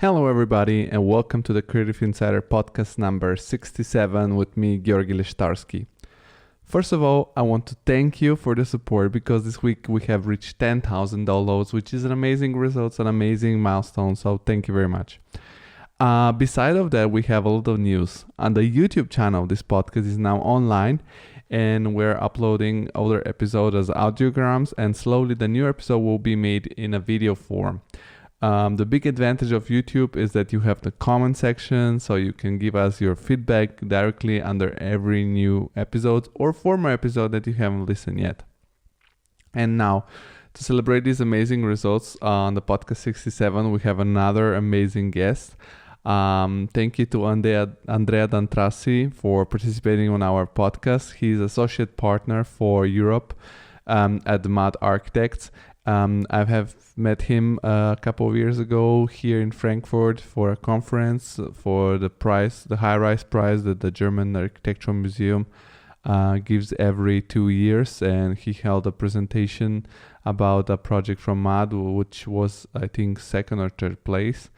Hello, everybody, and welcome to the Creative Insider podcast number 67 with me, Georgi. First of all, I want to thank you for the support because this week we have reached 10,000 downloads, which is an amazing result, an amazing milestone. So thank you very much. Beside of that, we have a lot of news. On the YouTube channel, this podcast is now online and we're uploading older episodes as audiograms, and slowly the new episode will be made in a video form. The big advantage of YouTube is that you have the comment section, so you can give us your feedback directly under every new episode or former episode that you haven't listened yet. And now, to celebrate these amazing results on the podcast 67, we have another amazing guest. Thank you to Andrea D'Antrassi for participating on our podcast. He's associate partner for Europe at MAD Architects. I have met him a couple of years ago here in Frankfurt for a conference for the high-rise prize that the German Architectural Museum gives every 2 years, and he held a presentation about a project from MAD, which was, I think, second or third place.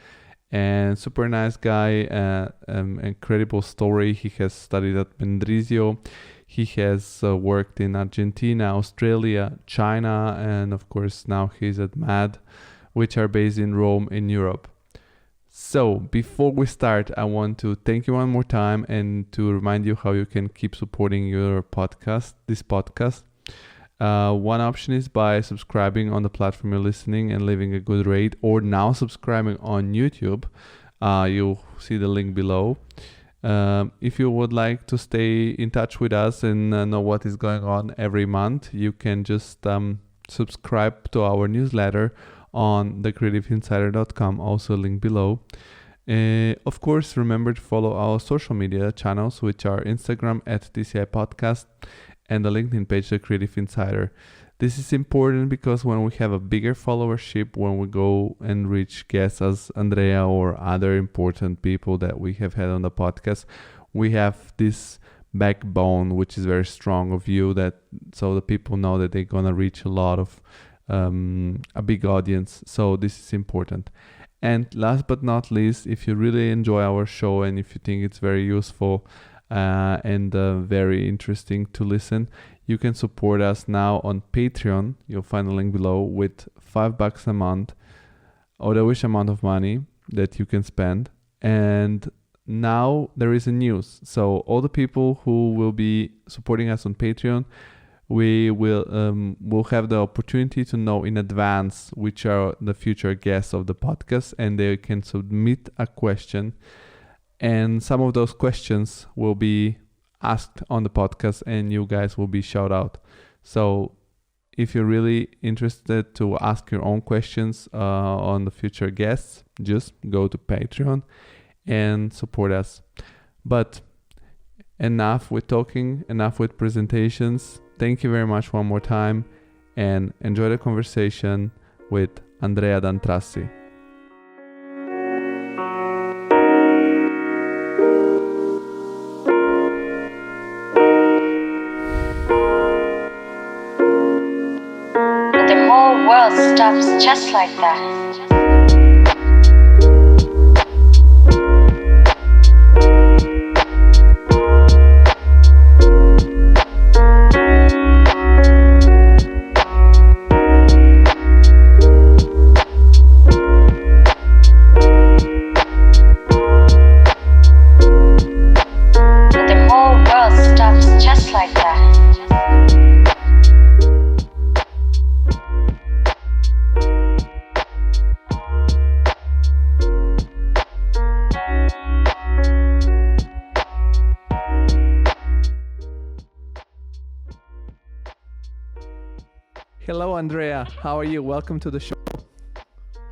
And super nice guy, incredible story. He has studied at Mendrisio. He has worked in Argentina, Australia, China, and of course now he's at MAD, which are based in Rome in Europe. So before we start, I want to thank you one more time and to remind you how you can keep supporting this podcast. One option is by subscribing on the platform you're listening and leaving a good rate, or now subscribing on YouTube. You'll see the link below. If you would like to stay in touch with us and know what is going on every month, you can just subscribe to our newsletter on thecreativeinsider.com, also link below. Of course, remember to follow our social media channels, which are Instagram at TCI Podcast and the LinkedIn page, The Creative Insider. This is important because when we have a bigger followership, when we go and reach guests as Andrea or other important people that we have had on the podcast, we have this backbone which is very strong of you, that so the people know that they're gonna reach a lot of a big audience. So this is important. And last but not least, if you really enjoy our show and if you think it's very useful and very interesting to listen, you can support us now on Patreon. You'll find the link below, with $5 a month or the wish amount of money that you can spend. And now there is a news. So all the people who will be supporting us on Patreon, we will have the opportunity to know in advance which are the future guests of the podcast, and they can submit a question. And some of those questions will be asked on the podcast and you guys will be shout out. So if you're really interested to ask your own questions on the future guests, just go to Patreon and support us. But enough with talking, enough with presentations. Thank you very much one more time and enjoy the conversation with Andrea D'Antrassi. Stops just like that. The whole world stops just like that. Hello, Andrea. How are you? Welcome to the show.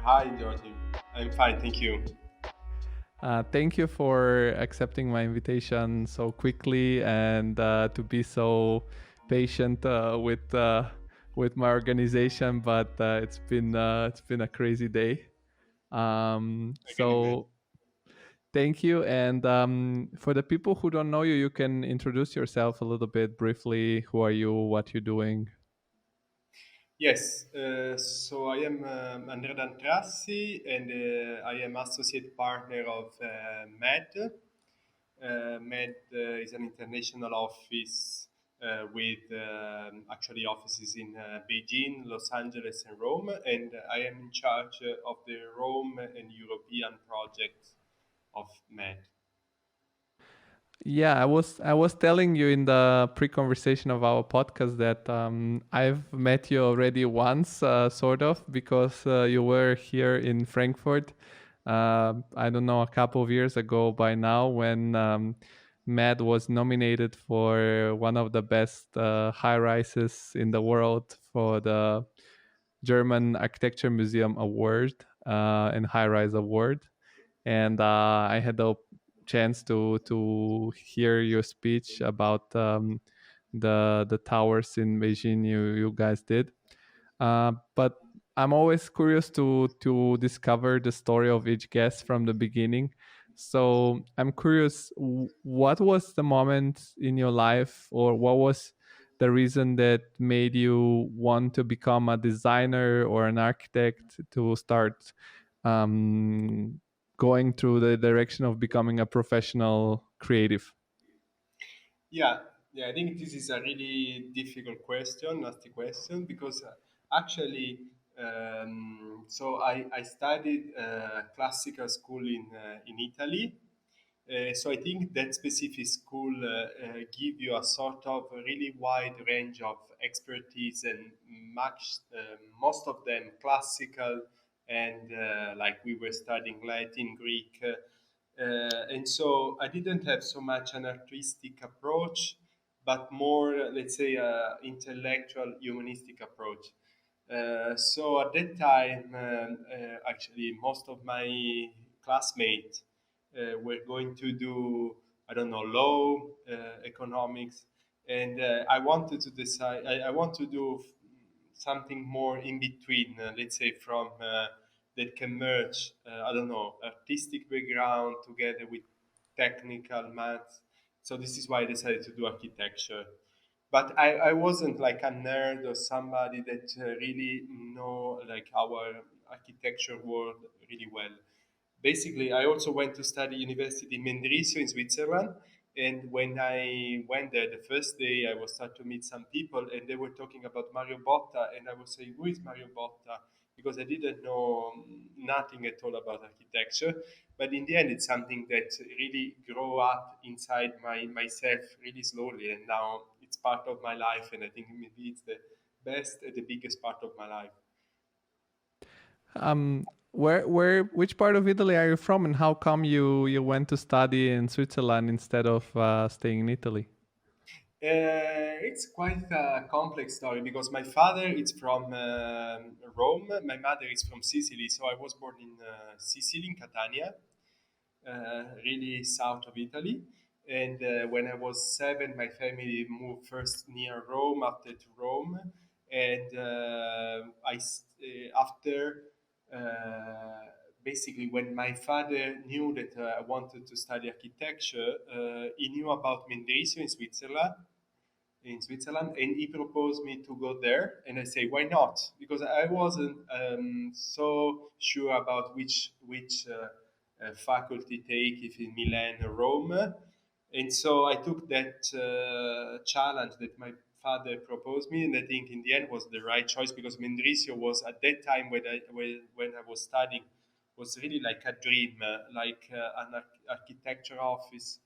Hi, Georgi. I'm fine, thank you. Thank you for accepting my invitation so quickly and to be so patient with my organization. But it's been a crazy day. So thank you. And for the people who don't know you, you can introduce yourself a little bit briefly. Who are you? What you're doing? Yes, so I am Andrea D'Antrassi and I am associate partner of MED. MED is an international office with actually offices in Beijing, Los Angeles, and Rome, and I am in charge of the Rome and European project of MED. Yeah, I was telling you in the pre-conversation of our podcast that I've met you already once, sort of, because you were here in Frankfurt. I don't know, a couple of years ago by now, when Matt was nominated for one of the best high rises in the world for the German Architecture Museum Award and High Rise Award, and I had the chance to hear your speech about the towers in Beijing you guys did. But I'm always curious to discover the story of each guest from the beginning. So I'm curious, what was the moment in your life, or what was the reason that made you want to become a designer or an architect, to start um, going through the direction of becoming a professional creative? Yeah, yeah, I think this is a really difficult question, nasty question, because actually, so I studied classical school in Italy. So I think that specific school give you a sort of a really wide range of expertise and much, most of them classical and like we were studying Latin, Greek. And so I didn't have so much an artistic approach, but more, let's say, intellectual, humanistic approach. So at that time, actually, most of my classmates were going to do, I don't know, law, economics, and I wanted to decide. I want to do something more in between. Let's say from that can merge. I don't know, artistic background together with technical maths. So this is why I decided to do architecture. But I wasn't like a nerd or somebody that really know like our architecture world really well. Basically, I also went to study university in Mendrisio in Switzerland. And when I went there the first day, I was start to meet some people, and they were talking about Mario Botta, and I was saying, "Who is Mario Botta?" Because I didn't know nothing at all about architecture. But in the end, it's something that really grew up inside myself really slowly, and now it's part of my life. And I think maybe it's the best and the biggest part of my life. Which part of Italy are you from, and how come you went to study in Switzerland instead of staying in Italy? It's quite a complex story because my father is from Rome, my mother is from Sicily. So I was born in Sicily, in Catania, really south of Italy. And when I was 7, my family moved first near Rome, after to Rome. And after basically when my father knew that I wanted to study architecture, he knew about Mendrisio in Switzerland, and he proposed me to go there, and I say, why not? Because I wasn't so sure about which faculty take, if in Milan or Rome, and so I took that challenge that my father proposed me, and I think in the end was the right choice because Mendrisio was at that time when I was studying was really like a dream, like an architecture office,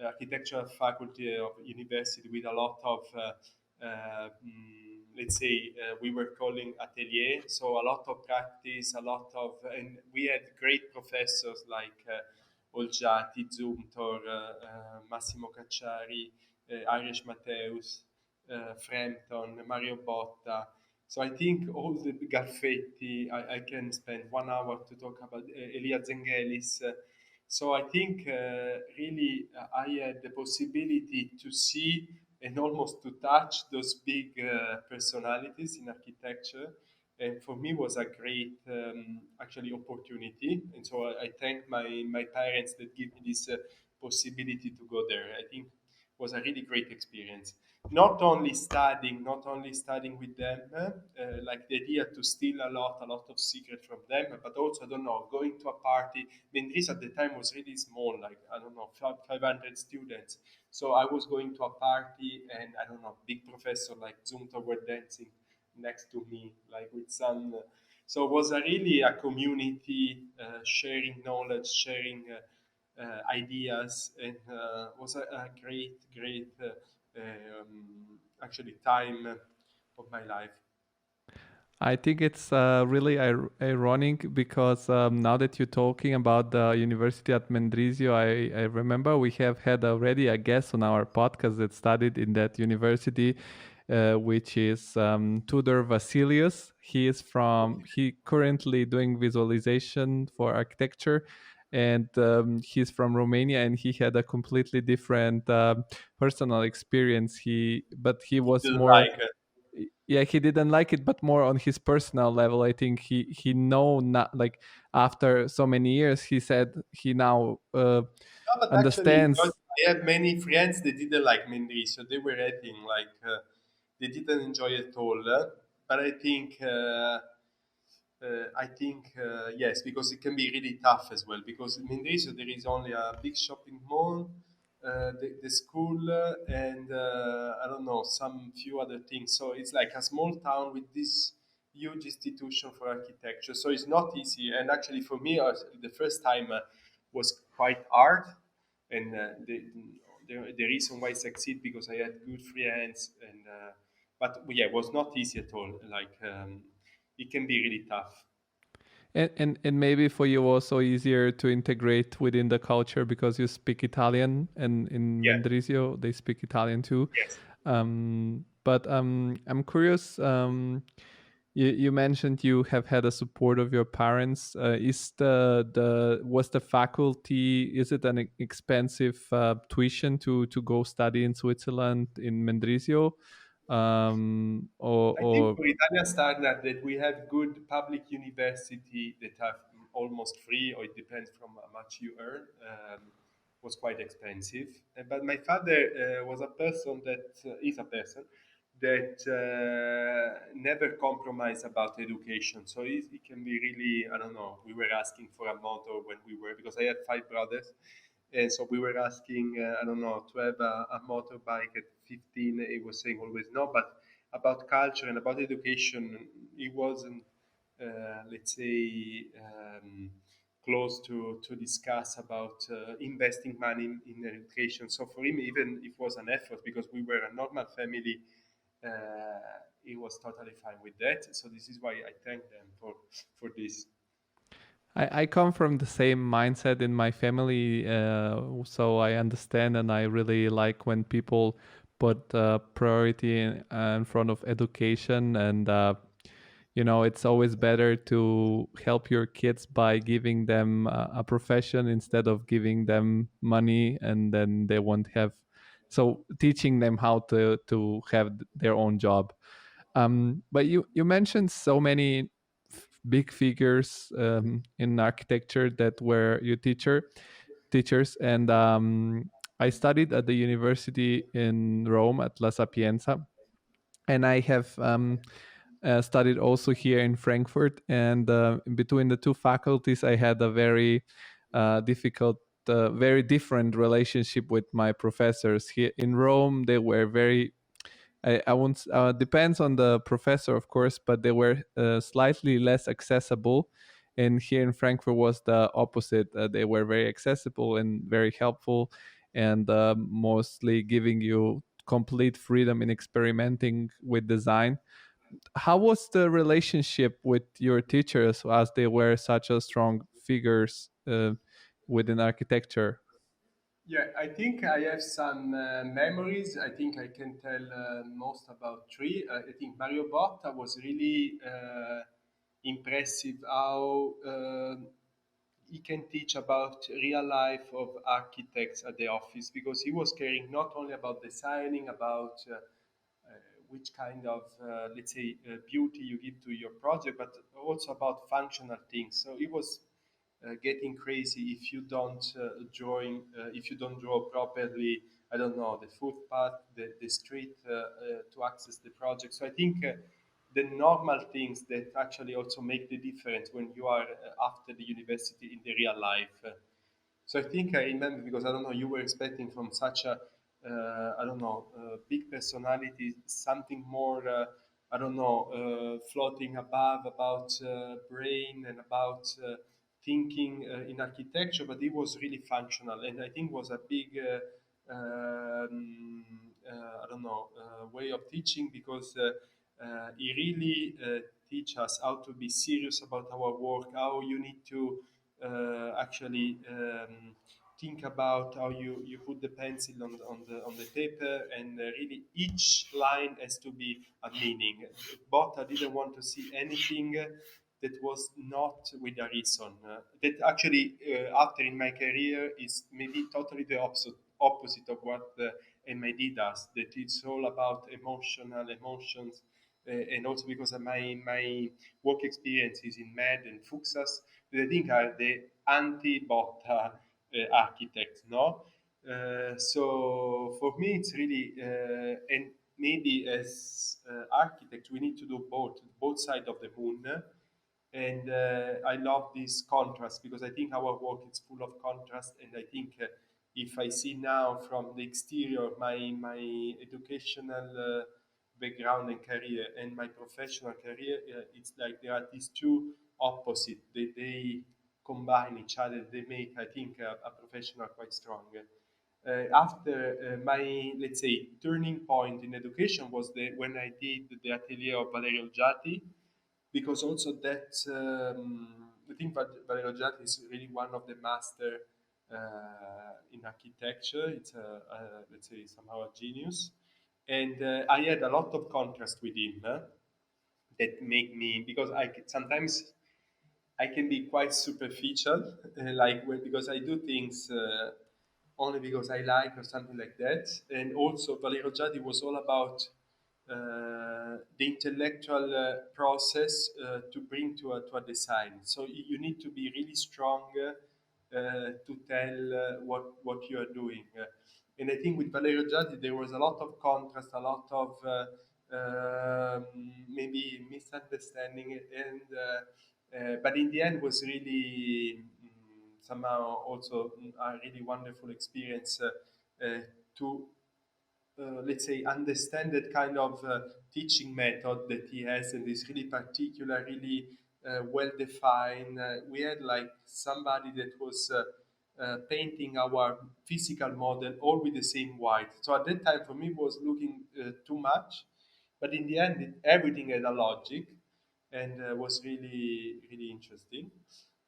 architecture faculty of university with a lot of let's say we were calling atelier, so a lot of practice, a lot of, and we had great professors like Olgiati, Zumthor, Massimo Cacciari, Irish Mateus, Frampton, Mario Botta. So I think all the Garfetti, I can spend 1 hour to talk about Elia Zengelis. So I think really I had the possibility to see and almost to touch those big personalities in architecture. And for me was a great actually opportunity. And so I thank my parents that give me this possibility to go there. I think was a really great experience. not only studying with them, like the idea to steal a lot of secret from them, but also, I don't know, going to a party. Mendris at the time was really small, like, I don't know, 500 students. So I was going to a party, and I don't know, big professor like Zumto were dancing next to me, like with some. So it was really a community, sharing knowledge, sharing ideas, and was a great actually time of my life. I think it's really ironic because now that you're talking about the university at Mendrisio, I remember we have had already a guest on our podcast that studied in that university, which is Tudor Vasilius. He currently doing visualization for architecture, and he's from Romania, and he had a completely different personal experience. But he was Didn't more, like it. yeah, he didn't like it, but more on his personal level. I think he know, not like, after so many years, he said he now No, but actually, understands. I had many friends that didn't like Mendri, so they were hating, like, they didn't enjoy it all. But I think yes, because it can be really tough as well. Because in Mendrisio there is only a big shopping mall, the school, and I don't know, some few other things. So it's like a small town with this huge institution for architecture. So it's not easy. And actually, for me, the first time was quite hard. And the reason why I succeed, because I had good friends, and but yeah, it was not easy at all. Like, it can be really tough. And maybe for you also easier to integrate within the culture because you speak Italian, and in Yeah. Mendrisio they speak Italian too. Yes. But I'm curious. You mentioned you have had a support of your parents. Is the was the faculty? Is it an expensive tuition to go study in Switzerland in Mendrisio, I think or for Italian standard that we have good public university that are almost free, or it depends from how much you earn. Was quite expensive. But my father was a person that is a person that never compromised about education. So it can be really, I don't know. We were asking for a motor when we were, because I had five brothers, and so we were asking, I don't know, to have a motorbike at 15. He was saying always no, but about culture and about education, he wasn't, let's say, close to discuss about investing money in education. So for him, even if it was an effort, because we were a normal family, uh, he was totally fine with that. So this is why I thank them for this. I come from the same mindset in my family, so I understand, and I really like when people put priority in front of education. And it's always better to help your kids by giving them a profession instead of giving them money, and then they won't have. So teaching them how to have their own job. But you mentioned so many big figures in architecture that were your teachers, and I studied at the university in Rome at La Sapienza, and I have studied also here in Frankfurt. And in between the two faculties, I had a very difficult. Very different relationship with my professors. Here in Rome, they were very, I won't. Depends on the professor, of course, but they were slightly less accessible. And here in Frankfurt was the opposite. They were very accessible and very helpful, and mostly giving you complete freedom in experimenting with design. How was the relationship with your teachers, as they were such a strong figures within architecture? Yeah, I think I have some memories. I think I can tell most about three. I think Mario Botta was really impressive how he can teach about real life of architects at the office, because he was caring not only about designing, about which kind of, let's say, beauty you give to your project, but also about functional things. So it was getting crazy if you don't if you don't draw properly I don't know, the footpath, the street to access the project. So I think the normal things that actually also make the difference when you are after the university in the real life. So I think I remember because I don't know, you were expecting from such a, I don't know, big personality, something more, I don't know, floating above about brain and about thinking in architecture, but it was really functional, and I think was a big, I don't know, way of teaching because he really teach us how to be serious about our work, how you need to actually think about how you put the pencil on the paper, and really each line has to be a meaning. But I didn't want to see anything that was not with a reason. That actually, after in my career, is maybe totally the opposite of what MID does. That it's all about emotional emotions, and also because of my work experiences in Med and Fuksas, that I think are the anti-Botta architects, no? So for me, it's really, and maybe as architects, we need to do both sides of the moon. And I love this contrast because I think our work is full of contrast, and I think if I see now from the exterior my educational background and career and my professional career, it's like there are these two opposite. They combine each other. They make, I think, a professional quite strong. After my, let's say, turning point in education was when I did the atelier of Valerio Giatti, because also that I think Valerio Giatti is really one of the master in architecture. It's let's say somehow a genius, and I had a lot of contrast with him that make me, because sometimes I can be quite superficial, like because I do things only because I like or something like that. And also, Valerio Giatti was all about the intellectual process to bring to a design. So you need to be really strong to tell what you are doing. And I think with Valerio Giatti, there was a lot of contrast, a lot of maybe misunderstanding, and but in the end was really somehow also a really wonderful experience to let's say, understand that kind of teaching method that he has, and is really particular, really well defined. We had like somebody that was painting our physical model all with the same white. So at that time, for me, it was looking too much, but in the end, everything had a logic, and was really really interesting.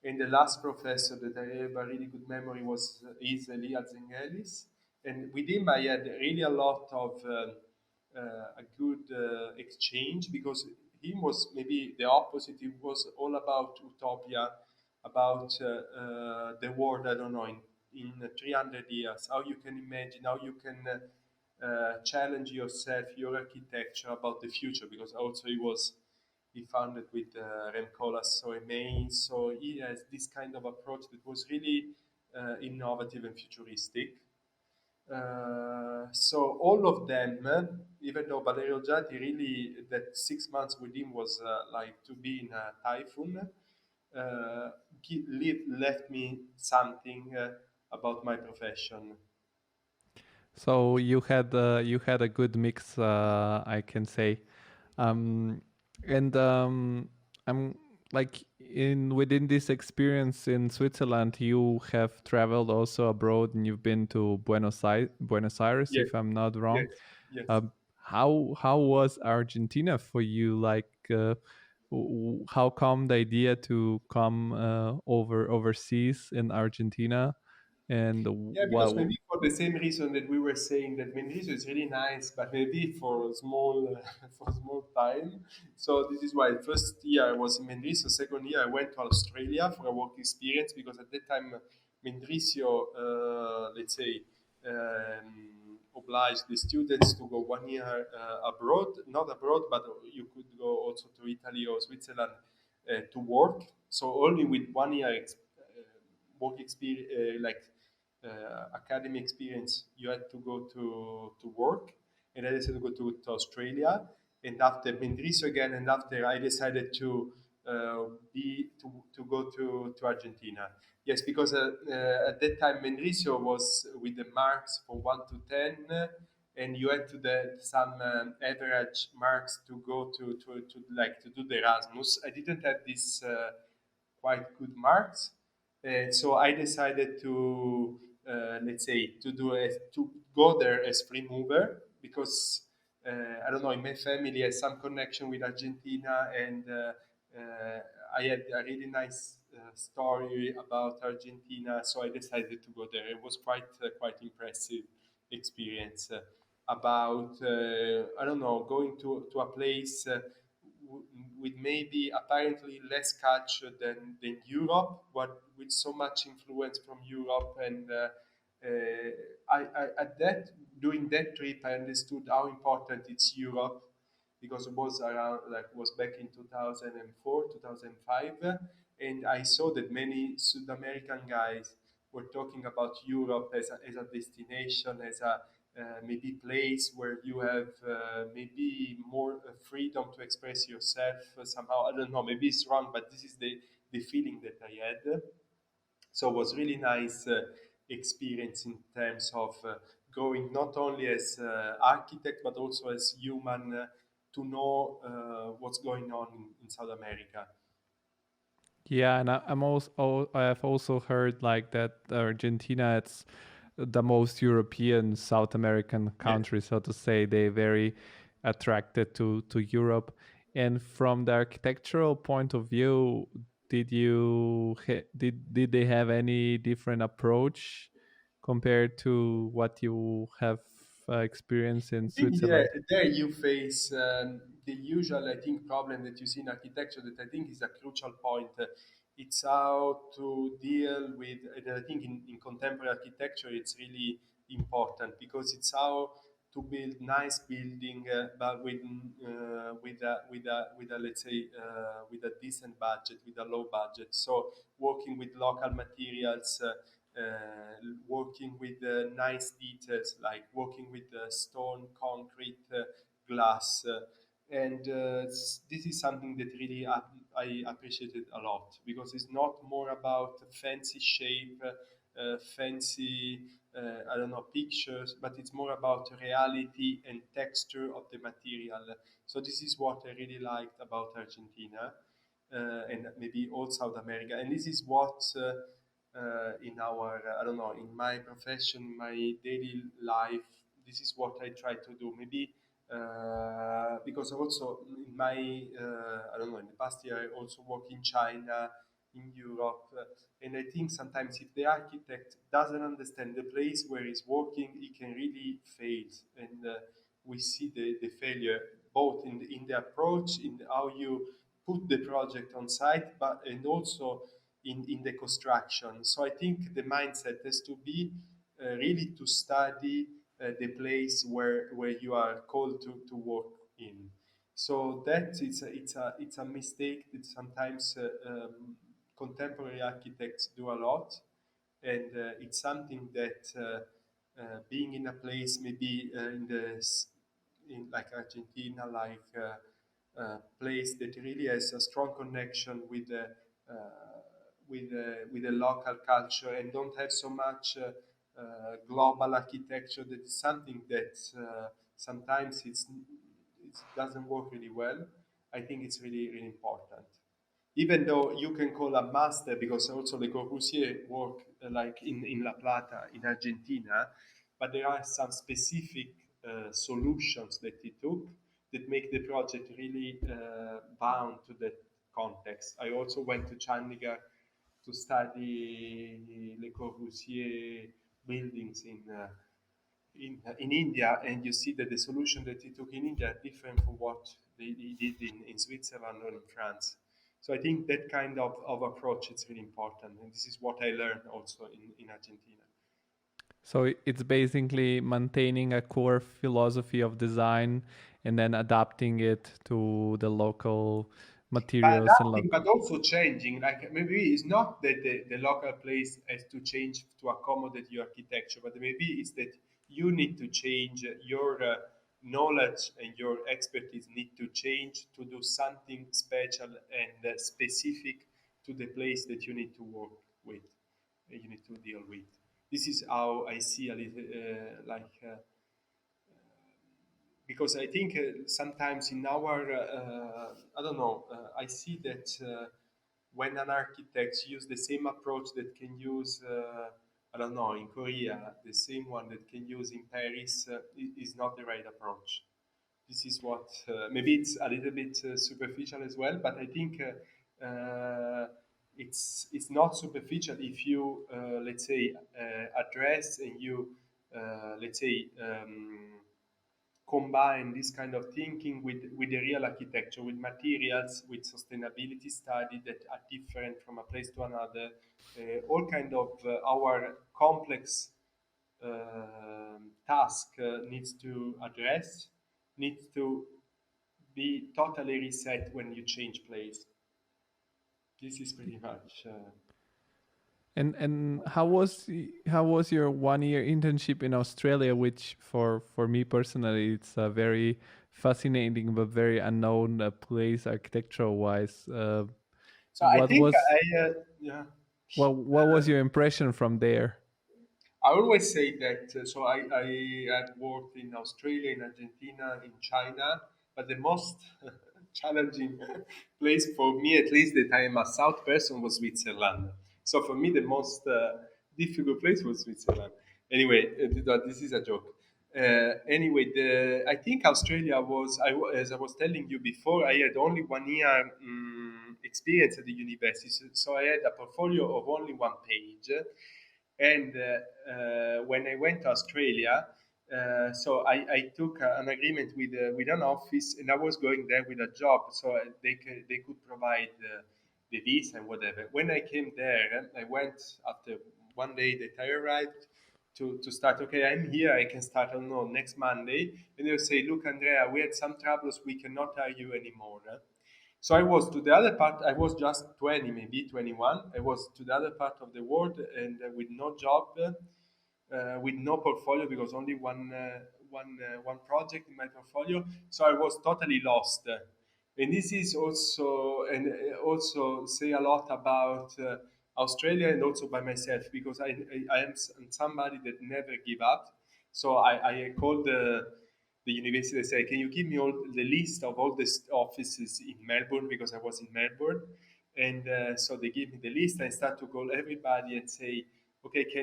And the last professor that I have a really good memory was is Elia Zengelis, and with him I had really a lot of a good exchange, because he was maybe the opposite. He was all about utopia, about the world. I don't know, in 300 years, how you can imagine, how you can challenge yourself, your architecture about the future. Because also he founded with Remcolas Soemei, so he has this kind of approach that was really innovative and futuristic. So all of them, even though Valerio Giatti really, that 6 months with him was like to be in a typhoon, left me something about my profession. So you had a good mix, I can say. Um, and I'm like in within this experience in Switzerland, you have traveled also abroad, and you've been to Buenos Aires, Yes, if I'm not wrong. yes, yes. How was Argentina for you? Like, how come the idea to come overseas in Argentina, and Yeah, because what? maybe for the same reason that we were saying that Mendrisio is really nice, but maybe for small for small time. So this is why first year I was in Mendrisio. Second year I went to Australia for a work experience, because at that time Mendrisio, let's say, obliged the students to go 1 year abroad, not abroad, but you could go also to Italy or Switzerland to work. So only with 1 year work experience, like academy experience, you had to go to work, and I decided to go to Australia. And after Mendrisio again, and after I decided to go to Argentina. Yes, because at that time Mendrisio was with the marks from 1 to 10, and you had to some average marks to go to like to do the Erasmus. I didn't have this quite good marks, so I decided to let's say to go there as free mover because I don't know, in my family has some connection with Argentina, and I had a really nice story about Argentina, so I decided to go there. It was quite impressive experience about I don't know, going to a place w- with maybe apparently less culture than Europe, but with so much influence from Europe. And at that during that trip, I understood how important it's Europe because it was around like was back in 2004, 2005, and I saw that many South American guys were talking about Europe as a destination, as a maybe place where you have maybe more freedom to express yourself somehow. I don't know, maybe it's wrong, but this is the feeling that I had. So it was really nice experience in terms of growing not only as architect but also as human to know what's going on in South America. Yeah, and I have also heard like that Argentina, it's the most European South American Yes. country, so to say. They very attracted to Europe. And from the architectural point of view, did they have any different approach compared to what you have experienced in I think yeah, Switzerland? there you face the usual, I think, problem that you see in architecture that I think is a crucial point. It's how to deal with, and I think in contemporary architecture, it's really important because it's how to build nice building, but with a let's say with a decent budget, with a low budget. So working with local materials. Working with nice details like working with stone, concrete, glass. And this is something that really I appreciated a lot because it's not more about fancy shape, fancy, I don't know, pictures, but it's more about reality and texture of the material. So this is what I really liked about Argentina and maybe all South America. And this is what in our, I don't know, in my profession, my daily life, this is what I try to do. Maybe because also in my, I don't know, in the past year, I also work in China, in Europe, and I think sometimes if the architect doesn't understand the place where he's working, he can really fail. And we see the failure both in the approach, in how you put the project on site, but and also in the construction. So I think the mindset has to be really to study the place where you are called to work in. So that it's a mistake that sometimes contemporary architects do a lot, and it's something that being in a place maybe in like Argentina, like place that really has a strong connection with the local culture and don't have so much global architecture. That is something that sometimes it doesn't work really well. I think it's really important. Even though you can call a master, because also Le Corbusier work like in La Plata in Argentina, but there are some specific solutions that he took that make the project really bound to that context. I also went to Chandigarh to study Le Corbusier buildings in India, and you see that the solution that he took in India are different from what they did in Switzerland or in France. So I think that kind of approach is really important, and this is what I learned also in Argentina. So it's basically maintaining a core philosophy of design and then adapting it to the local But materials and adapting, look. but also changing. Like maybe it's not that the local place has to change to accommodate your architecture, but maybe it's that you need to change your knowledge and your expertise need to change to do something special and specific to the place that you need to work with, you need to deal with. This is how I see a little because I think sometimes in our, I don't know, I see that when an architect use the same approach that can use, I don't know, in Korea, the same one that can use in Paris is not the right approach. This is what maybe it's a little bit superficial as well, but I think it's not superficial if you let's say address and you let's say combine this kind of thinking with the real architecture, with materials, with sustainability study that are different from a place to another, all kind of our complex task needs to address, needs to be totally reset when you change place. This is pretty much. And how was your 1 year internship in Australia, which for me personally it's a very fascinating but very unknown place architectural wise. So I What think was yeah. what was your impression from there? I always say that. So I have worked in Australia, in Argentina, in China, but the most challenging place for me, at least that I am a South person, was Switzerland. So for me, the most difficult place was Switzerland. Anyway, this is a joke. Anyway, I think Australia was, as I was telling you before, I had only 1 year experience at the university. So I had a portfolio of only one page. And when I went to Australia, so I took an agreement with an office, and I was going there with a job, so they could provide the visa and whatever. When I came there, I went after one day that I arrived to start. Okay, I'm here. I can start. I don't know, next Monday, and they'll say, "Look, Andrea, we had some troubles. We cannot hire you anymore." So I was to the other part, I was just 20, maybe 21. I was to the other part of the world and with no job, with no portfolio because only one project in my portfolio. So I was totally lost. And this is also, and also say a lot about Australia and also by myself because I am somebody that never give up. So I called the university. They say, "Can you give me all the list of all the offices in Melbourne?" Because I was in Melbourne, and so they give me the list. I start to call everybody and say, "Okay, I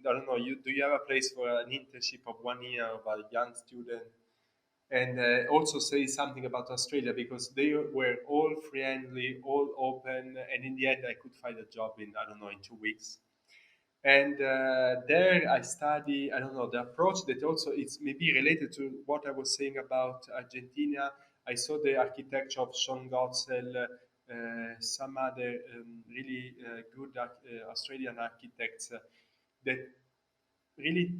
don't know, do you have a place for an internship of 1 year of a young student?" And also say something about Australia because they were all friendly, all open, and in the end, I could find a job in, I don't know, in 2 weeks. And there I study, I don't know, the approach that also it's maybe related to what I was saying about Argentina. I saw the architecture of Sean Gottsel, some other really good Australian architects that really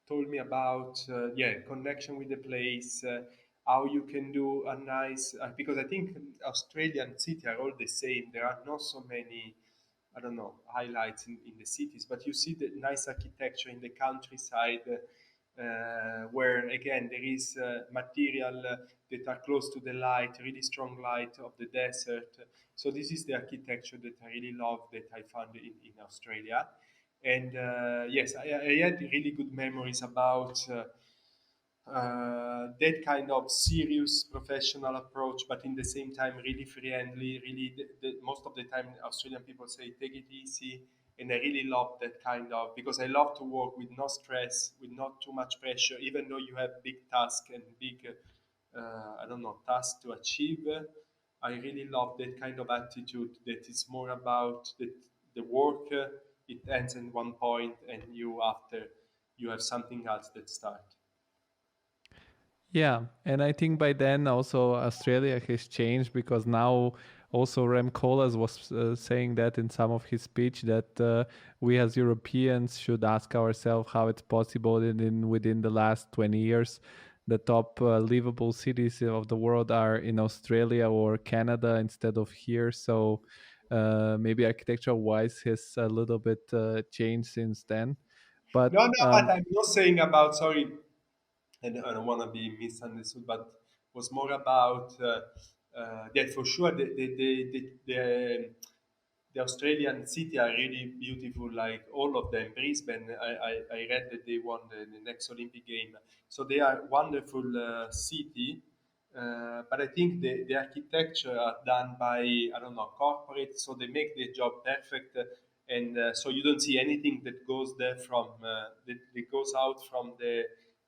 told me about yeah, connection with the place, how you can do a nice because I think Australian city are all the same. There are not so many, I don't know, highlights in the cities, but you see the nice architecture in the countryside, where again there is material that are close to the light, really strong light of the desert. So this is the architecture that I really love that I found in Australia. And yes, I had really good memories about that kind of serious professional approach, but in the same time really friendly. Really, most of the time Australian people say take it easy, and I really love that kind of because I love to work with no stress, with not too much pressure, even though you have big tasks and big I don't know tasks to achieve. I really love that kind of attitude that is more about the work. It ends in one point, and you after you have something else that starts. Yeah, and I think by then also Australia has changed because now also Rem Koolhaas was saying that in some of his speech that we as Europeans should ask ourselves how it's possible that in within the last 20 years the top livable cities of the world are in Australia or Canada instead of here. So maybe architectural wise has a little bit changed since then. But No, no, but I'm not saying about, sorry, and I don't want to be misunderstood, but was more about that for sure the Australian city are really beautiful, like all of them. Brisbane, I read that they won the next Olympic game, so they are wonderful city. But I think the architecture are done by, I don't know, corporate, so they make their job perfect, and so you don't see anything that goes there from that goes out from the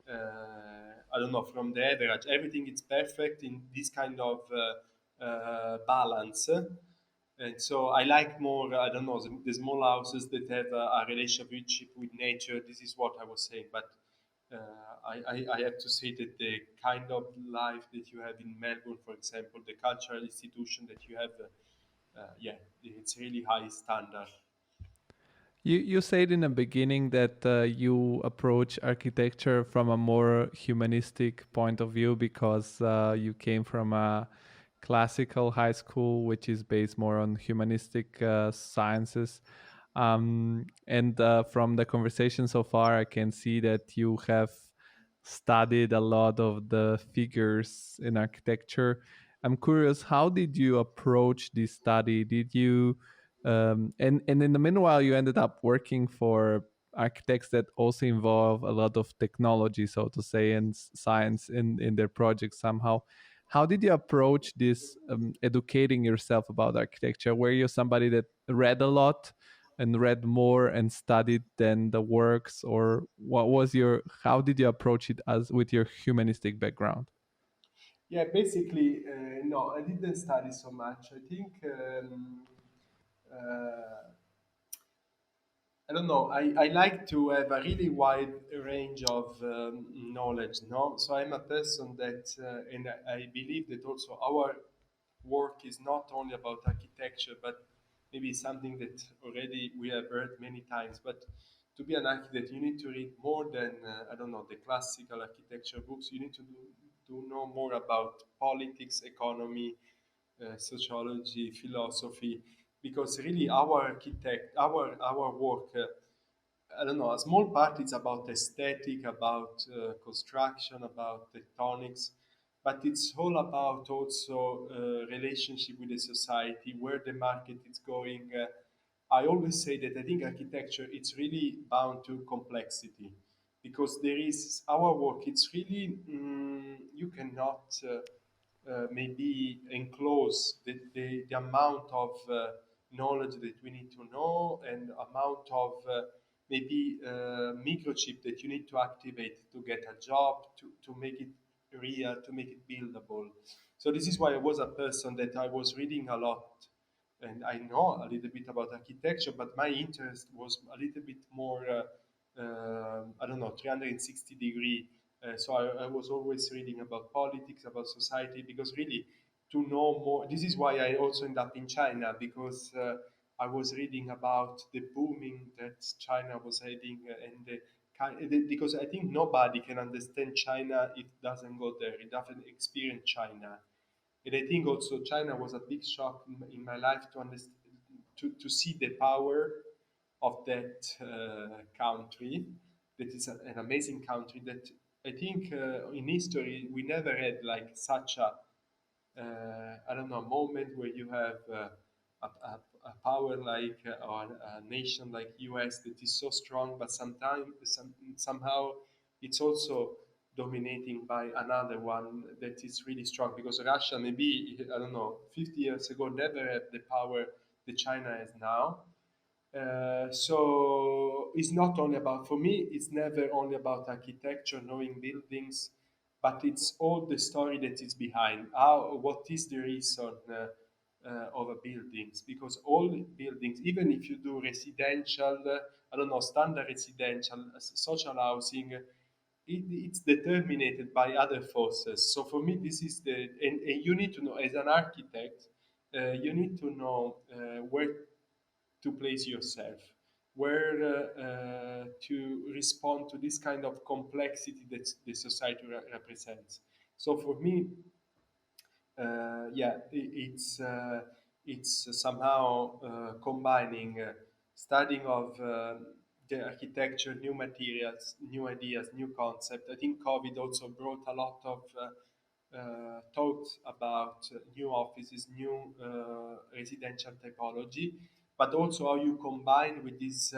I don't know, from the average. Everything is perfect in this kind of balance. And so I like more, I don't know, the small houses that have a relationship with nature. This is what I was saying. But uh, I have to say that the kind of life that you have in Melbourne, for example, the cultural institution that you have, yeah, it's really high standard. you said in the beginning that you approach architecture from a more humanistic point of view because you came from a classical high school, which is based more on humanistic sciences. And from the conversation so far, I can see that you have studied a lot of the figures in architecture. I'm curious, how did you approach this study? Did you and in the meanwhile, you ended up working for architects that also involve a lot of technology, so to say, and science in their projects somehow. How did you approach this educating yourself about architecture? Were you somebody that read a lot and read more and studied than the works, or what was your? How did you approach it as with your humanistic background? Yeah, basically, no, I didn't study so much. I think uh, I don't know. I like to have a really wide range of knowledge. No, so I'm a person that, and I believe that also our work is not only about architecture, but maybe something that already we have heard many times. But to be an architect, you need to read more than I don't know, the classical architecture books. You need to know more about politics, economy, sociology, philosophy, because really our work. I don't know, a small part is about aesthetic, about construction, about tectonics, but it's all about also relationship with the society, where the market is going. I always say that I think architecture it's really bound to complexity because there is our work. It's really you cannot maybe enclose the amount of knowledge that we need to know and amount of maybe microchip that you need to activate to get a job to make it real, to make it buildable. So this is why I was a person that I was reading a lot and I know a little bit about architecture, but my interest was a little bit more, I don't know, 360-degree. So I was always reading about politics, about society, because really to know more, this is why I also end up in China, because I was reading about the booming that China was having and because I think nobody can understand China if doesn't go there, it doesn't experience China. And I think also China was a big shock in my life to understand, to see the power of that country. That is an amazing country that I think in history we never had like such a I don't know, moment where you have a power like or a nation like US that is so strong, but sometimes somehow it's also dominating by another one that is really strong because Russia maybe I don't know 50 years ago never had the power that China has now. So it's not only about, for me, it's never only about architecture, knowing buildings, but it's all the story that is behind. How, what is the reason of a buildings? Because all buildings, even if you do residential, I don't know, standard residential, social housing, it's determined by other forces. So for me, this is and you need to know, as an architect, you need to know where to place yourself were to respond to this kind of complexity that the society represents. So for me, yeah, it's somehow combining studying of the architecture, new materials, new ideas, new concept. I think COVID also brought a lot of thoughts about new offices, new residential typology, but also how you combine with this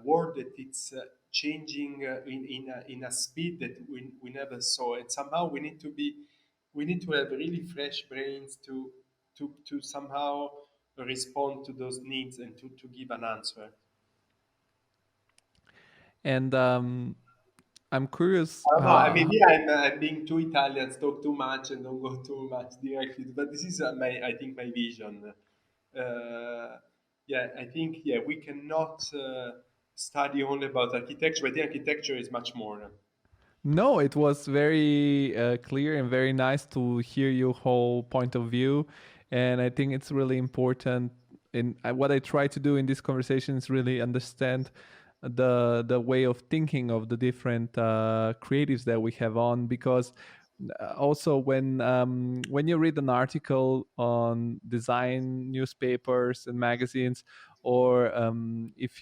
world that it's changing in a speed that we never saw, and somehow we need to have really fresh brains to somehow respond to those needs and to give an answer. And I'm curious. I don't know. Maybe I'm being too Italian, talk too much, and don't go too much directly. But this is I think my vision. Yeah, I think yeah we cannot study only about architecture. I think architecture is much more. No, it was very clear and very nice to hear your whole point of view. And I think it's really important. In what I try to do in this conversation is really understand the way of thinking of the different creatives that we have on, because also when you read an article on design newspapers and magazines, or if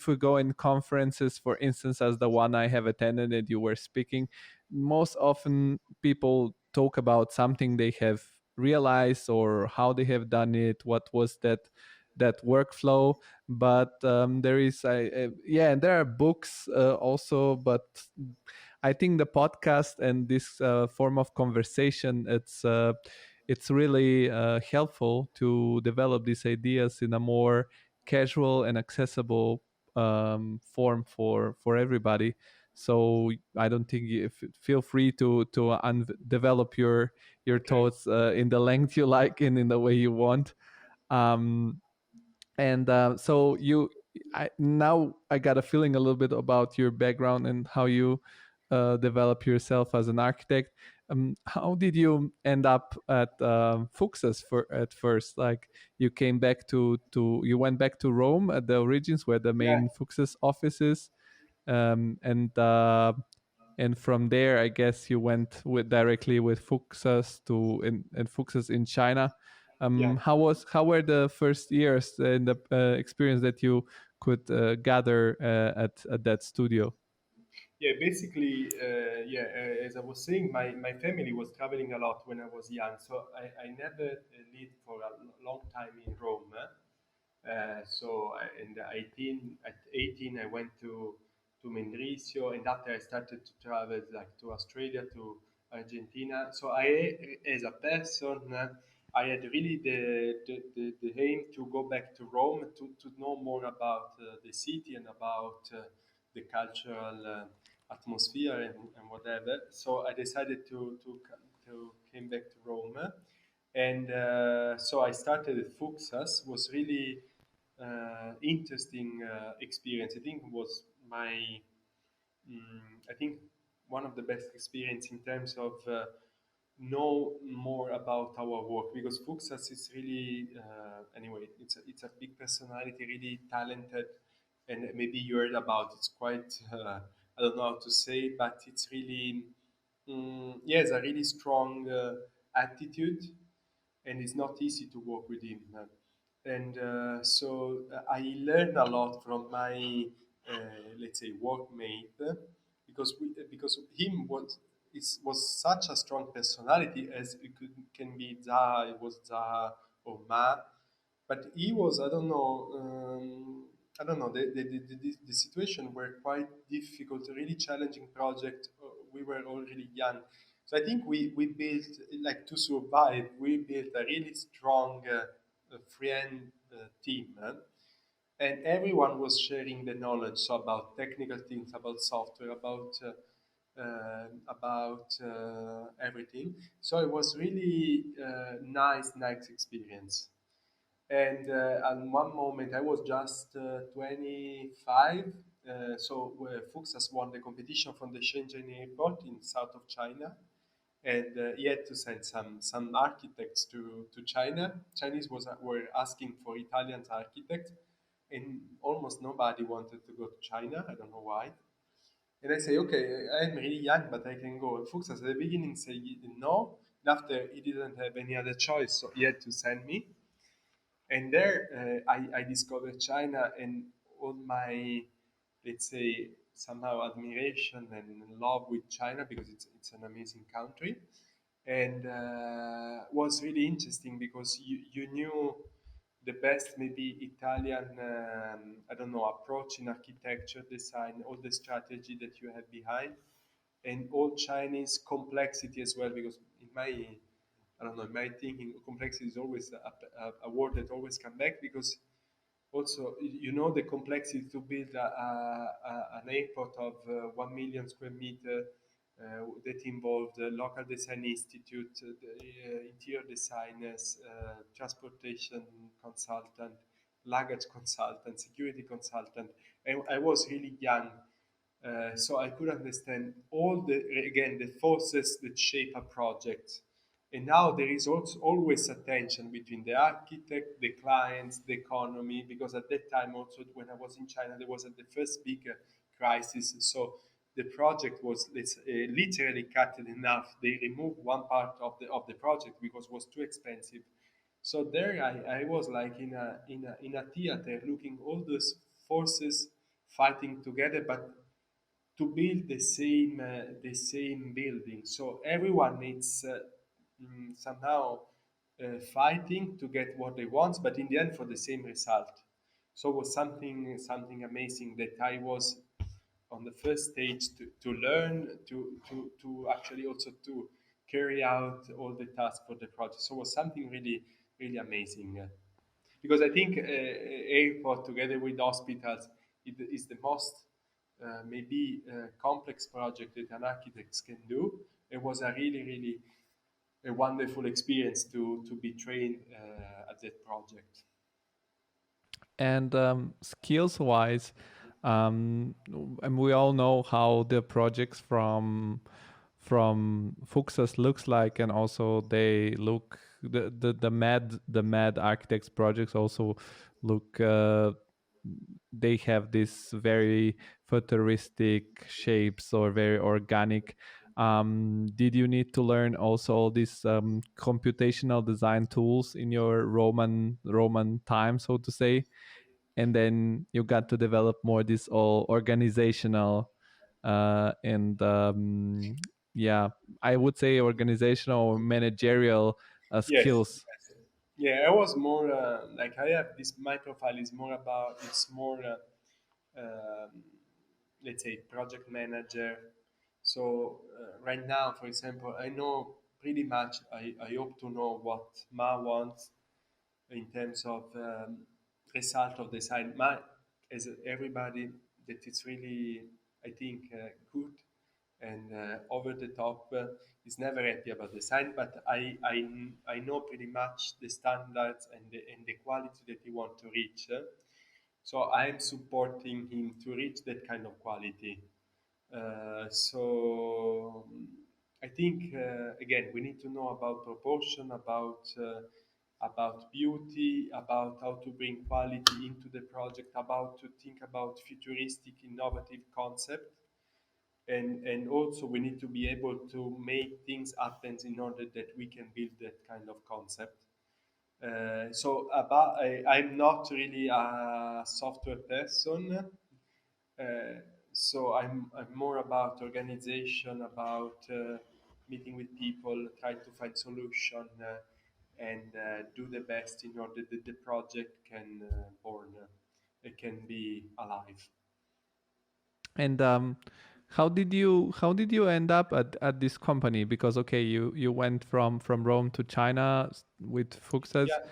we go in conferences, for instance, as the one I have attended and you were speaking, most often people talk about something they have realized or how they have done it, what was that workflow. But there is yeah, and there are books also, but I think the podcast and this form of conversation, it's really helpful to develop these ideas in a more casual and accessible form for everybody. So I don't think feel free to develop your Okay. thoughts in the length you like and in the way you want. Um, and so now I got a feeling a little bit about your background and how you develop yourself as an architect. How did you end up at Fuksas at first? Like, you came back you went back to Rome at the origins, where the Yeah. main Fuksas office is, um, and uh, and from there, I guess you went directly with Fuksas and Fuksas in China. Yeah. How were the first years and the experience that you could gather at that studio? Yeah, basically, yeah, as I was saying, my family was traveling a lot when I was young, so I never lived for a long time in Rome. So in the 18, I went to Mendrisio, and after I started to travel like to Australia, to Argentina. So as a person, I had really the aim to go back to Rome to know more about the city and about the cultural atmosphere and whatever. So I decided to came back to Rome, and so I started at Fuxas. Was really interesting experience. I think it was I think one of the best experience in terms of know more about our work, because Fuxas is really anyway. It's a big personality, really talented, and maybe you heard about. It's quite I don't know how to say, but it's really yes, a really strong attitude, and it's not easy to work with him. And so I learned a lot from my, let's say, workmate, because him was such a strong personality, as it can be Zaha, it was Zaha or Ma, but he was I don't know the situation were quite difficult, a really challenging project. We were all really young, so I think we built, like, to survive, we built a really strong friend team, and everyone was sharing the knowledge, so about technical things, about software, about everything. So it was really nice experience. And at one moment, I was just 25. So Fuxas won the competition from the Shenzhen airport in south of China. and he had to send some architects to China. Chinese were asking for Italian architects, and almost nobody wanted to go to China. I don't know why. And I say, okay, I'm really young, but I can go. And Fuksas at the beginning said no. And after he didn't have any other choice, so he had to send me. And there I discovered China and all my, let's say, somehow admiration and love with China because it's an amazing country. And was really interesting because you knew the best maybe Italian, I don't know, approach in architecture, design, all the strategy that you have behind, and all Chinese complexity as well. Because in my, I don't know, in my thinking, complexity is always a word that always come back because also you know the complexity to build an airport of 1 million square meter that involved the local design institute, the interior designers, transportation consultant, luggage consultant, security consultant. And I was really young, so I could understand all the, again, the forces that shape a project. And now there is also always a tension between the architect, the clients, the economy, because at that time also when I was in China, there was the first big crisis. So the project was literally cut in half. They removed one part of the project because it was too expensive. So there I was like in a theater looking all those forces fighting together, but to build the same building. So everyone needs somehow fighting to get what they want, but in the end for the same result. So it was something amazing that I was on the first stage to learn to actually also to carry out all the tasks for the project. So it was something really amazing. Because I think airport together with hospitals it is the most maybe complex project that an architect can do. It was a really a wonderful experience to be trained at that project. And skills wise, and we all know how the projects from Fuksas looks like, and also they look the mad architects projects also look. They have this very futuristic shapes or very organic. Did you need to learn also all these computational design tools in your Roman time, so to say? And then you got to develop more this all organizational and yeah, I would say organizational or managerial Yes. skills. Yeah, I was more like I have this. My profile is more about it's more let's say project manager. So right now, for example, I know pretty much. I hope to know what Ma wants in terms of result of design. Ma, as everybody, that it's really I think good and over the top is never happy about design, but I know pretty much the standards and the quality that he want to reach. So I'm supporting him to reach that kind of quality. So I think again we need to know about proportion, about beauty, about how to bring quality into the project, about to think about futuristic, innovative concept, and also we need to be able to make things happen in order that we can build that kind of concept. I'm not really a software person, uh, so I'm more about organization, about meeting with people, try to find solution, and do the best in order that the project can born, it can be alive. And how did you end up at this company? Because okay, you went from Rome to China with Fuxas, Yeah,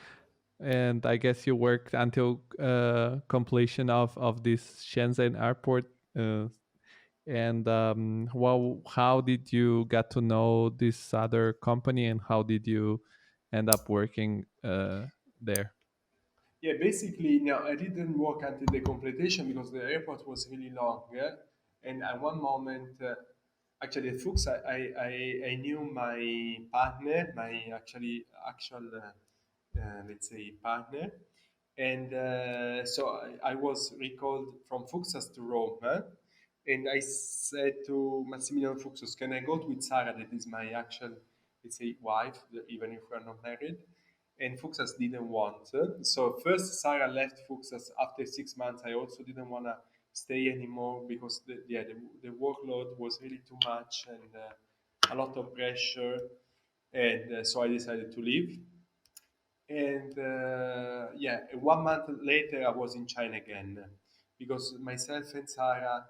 and I guess you worked until completion of this Shenzhen airport. And how did you get to know this other company, and how did you end up working there? yeah. Basically, no, I didn't work until the completion because the airport was really long. Yeah? And at one moment. Actually, at Fuchs, I knew my partner, my actual let's say partner, and so I was recalled from Fuxas to Rome, huh? And I said to Massimiliano Fuxus, "Can I go with Sarah? That is my actual, let's say, wife, even if we're not married." And Fuxas didn't want. So first, Sarah left Fuxas after 6 months. I also didn't want to stay anymore because the workload was really too much and a lot of pressure. And so I decided to leave. And yeah, 1 month later, I was in China again because myself and Sarah,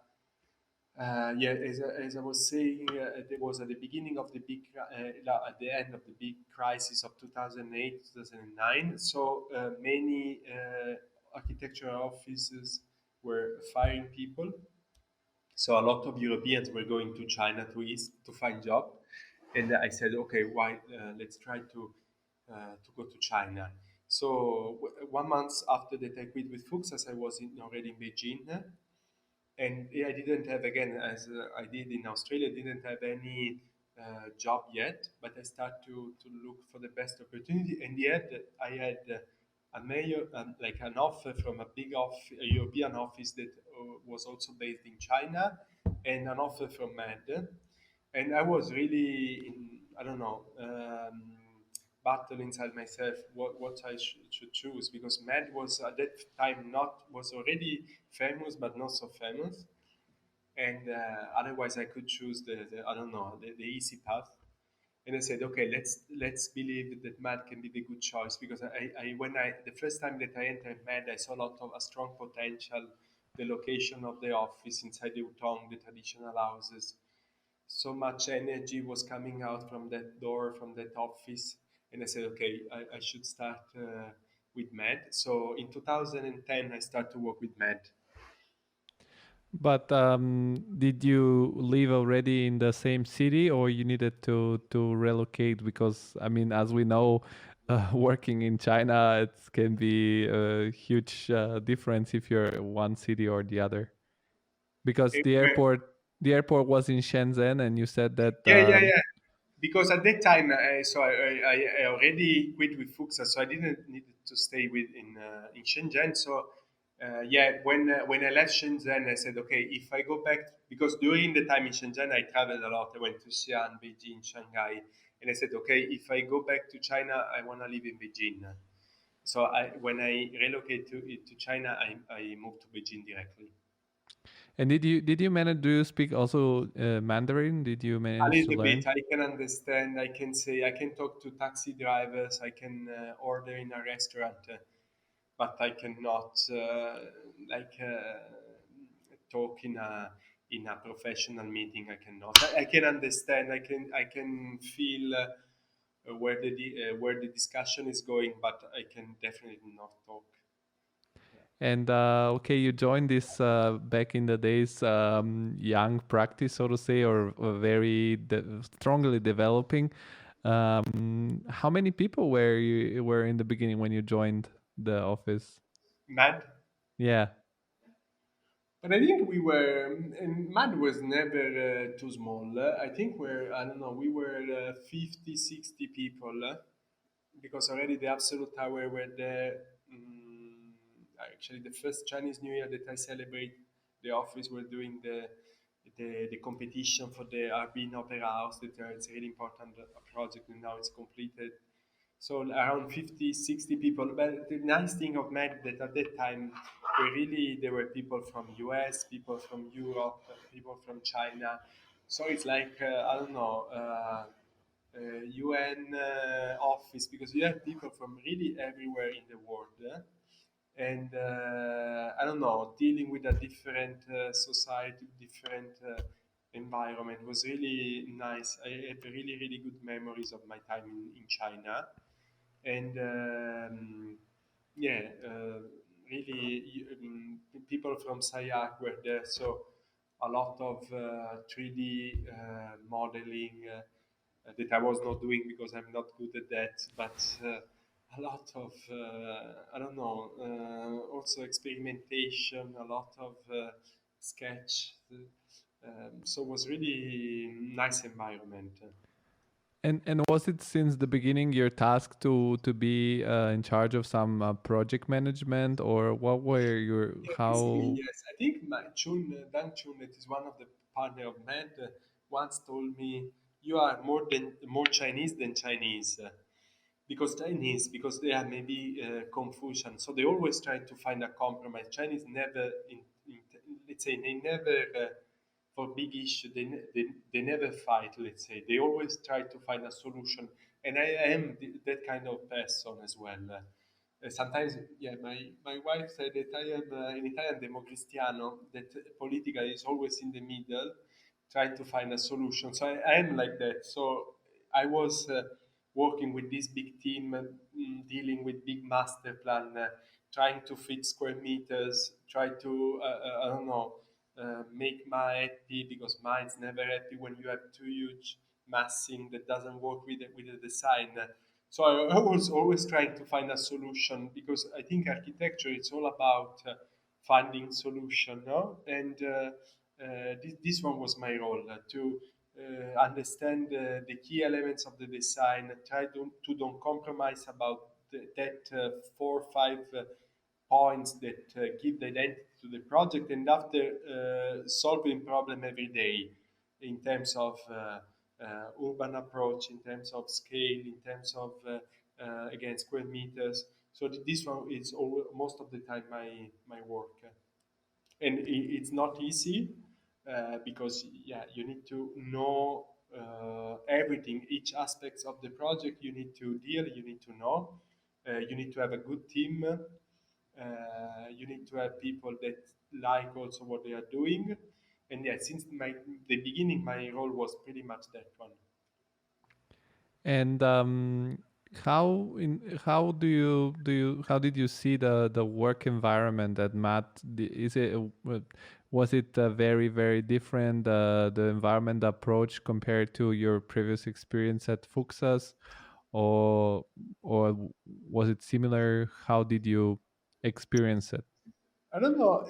yeah, as I was saying, there was at the beginning of the at the end of the big crisis of 2008, 2009. So many architectural offices were firing people. So a lot of Europeans were going to China to find job, and I said, okay, why? Let's try to go to China. So 1 month after that I quit with Fuchs, I was already in Beijing, and I didn't have again as I did in Australia. Didn't have any job yet, but I started to look for the best opportunity, and yet I had a major like an offer from a European office that was also based in China, and an offer from Med, and I was really in I don't know. Battle inside myself what I should choose because Med was at that time not was already famous but not so famous, and otherwise I could choose the I don't know the easy path. And I said, okay, let's believe that Mad can be the good choice because I when I the first time that I entered Mad, I saw a lot of a strong potential, the location of the office inside the Utong, the traditional houses. So much energy was coming out from that door, from that office, and I said, okay, I should start with Med. So in 2010, I started to work with Med. But did you live already in the same city, or you needed to relocate? Because I mean, as we know, working in China, it can be a huge difference if you're one city or the other. Because the airport was in Shenzhen, and you said that. Yeah, yeah, yeah. Because at that time, I already quit with Fuxa, so I didn't need to stay in Shenzhen. So yeah, when I left Shenzhen, I said, okay, if I go back because during the time in Shenzhen, I traveled a lot. I went to Xi'an, Beijing, Shanghai, and I said, okay, if I go back to China, I want to live in Beijing. So when I relocate to China, I moved to Beijing directly. And did you manage? Do you speak also Mandarin? Did you A manage to little bit. learn? I can understand. I can say. I can talk to taxi drivers. I can order in a restaurant, but I cannot like talk in a professional meeting. I cannot. I can understand. I can feel where the discussion is going, but I can definitely not talk. And okay, you joined this back in the days, young practice, so to say, or very strongly developing. How many people were in the beginning when you joined the office? Mad. Yeah. But I think we were, and MAD was never too small. I think I don't know, we were 50, 60 people because already the Absolute Tower were there. Actually, the first Chinese New Year that I celebrate, the office were doing the competition for the Arbin Opera House. It's a really important project and now it's completed. So around 50, 60 people. But the nice thing of Med that at that time, there were people from US, people from Europe, people from China. So it's like, I don't know, UN office because you have people from really everywhere in the world. And I don't know, dealing with a different society, different environment was really nice. I have really, really good memories of my time in China and yeah, really people from SciAc were there, so a lot of 3D modeling that I was not doing because I'm not good at that, but a lot of I don't know, also experimentation, a lot of sketch. So it was really nice environment. And was it since the beginning your task to be in charge of some project management, or what were your Yeah, basically, how? yes. I think Dan Chun, that is one of the partner of Med, once told me, "You are more Chinese than Chinese." Because Chinese, because they are maybe Confucian, so they always try to find a compromise. Chinese never, let's say, they never for big issue. They never fight. Let's say they always try to find a solution, and I am that kind of person as well. Sometimes, yeah, my wife said that I am in Italian democristiano, that politically is always in the middle, trying to find a solution. So I am like that. So I was working with this big team, dealing with big master plan, trying to fit square meters, try to, I don't know, make Ma happy because Ma is never happy when you have too huge massing that doesn't work with the design. So I was always trying to find a solution because I think architecture is all about finding solution, no? And this one was my role to understand the key elements of the design, try to don't compromise about that 4 or 5 points that give the identity to the project, and after solving problem every day in terms of urban approach, in terms of scale, in terms of again square meters. So this one is most of the time my work, and it's not easy because yeah, you need to know everything, each aspects of the project. You need to deal. You need to know. You need to have a good team. You need to have people that like also what they are doing. And yeah, since the beginning, my role was pretty much that one. And how did you see the work environment at Matt? Is it was it very very different, the environment approach compared to your previous experience at Fuksas, or was it similar? How did you experience it? I don't know.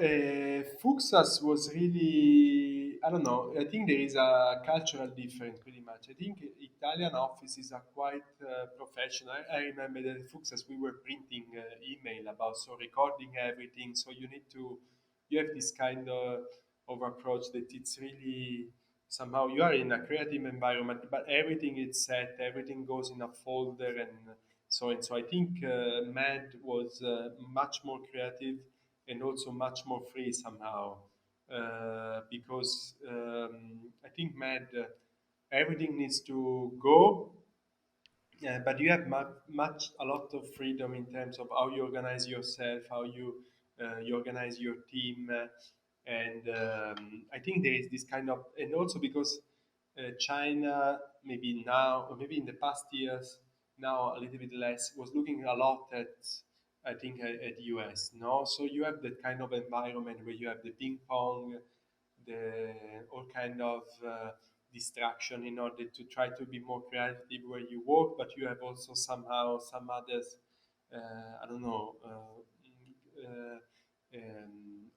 Fuxas was really, I don't know. I think there is a cultural difference pretty much. I think Italian offices are quite professional. I remember that at Fuxas we were printing email about, so recording everything. So you have this kind of approach that it's really somehow you are in a creative environment, but everything is set, everything goes in a folder, and so I think Mad was much more creative and also much more free somehow because I think Mad everything needs to go, but you have a lot of freedom in terms of how you organize yourself, how you organize your team, and I think there is this kind of, and also because China maybe now or maybe in the past years now a little bit less was looking a lot at I think at US. No, so you have that kind of environment where you have the ping pong, the all kind of distraction in order to try to be more creative where you work, but you have also somehow some others, I don't know,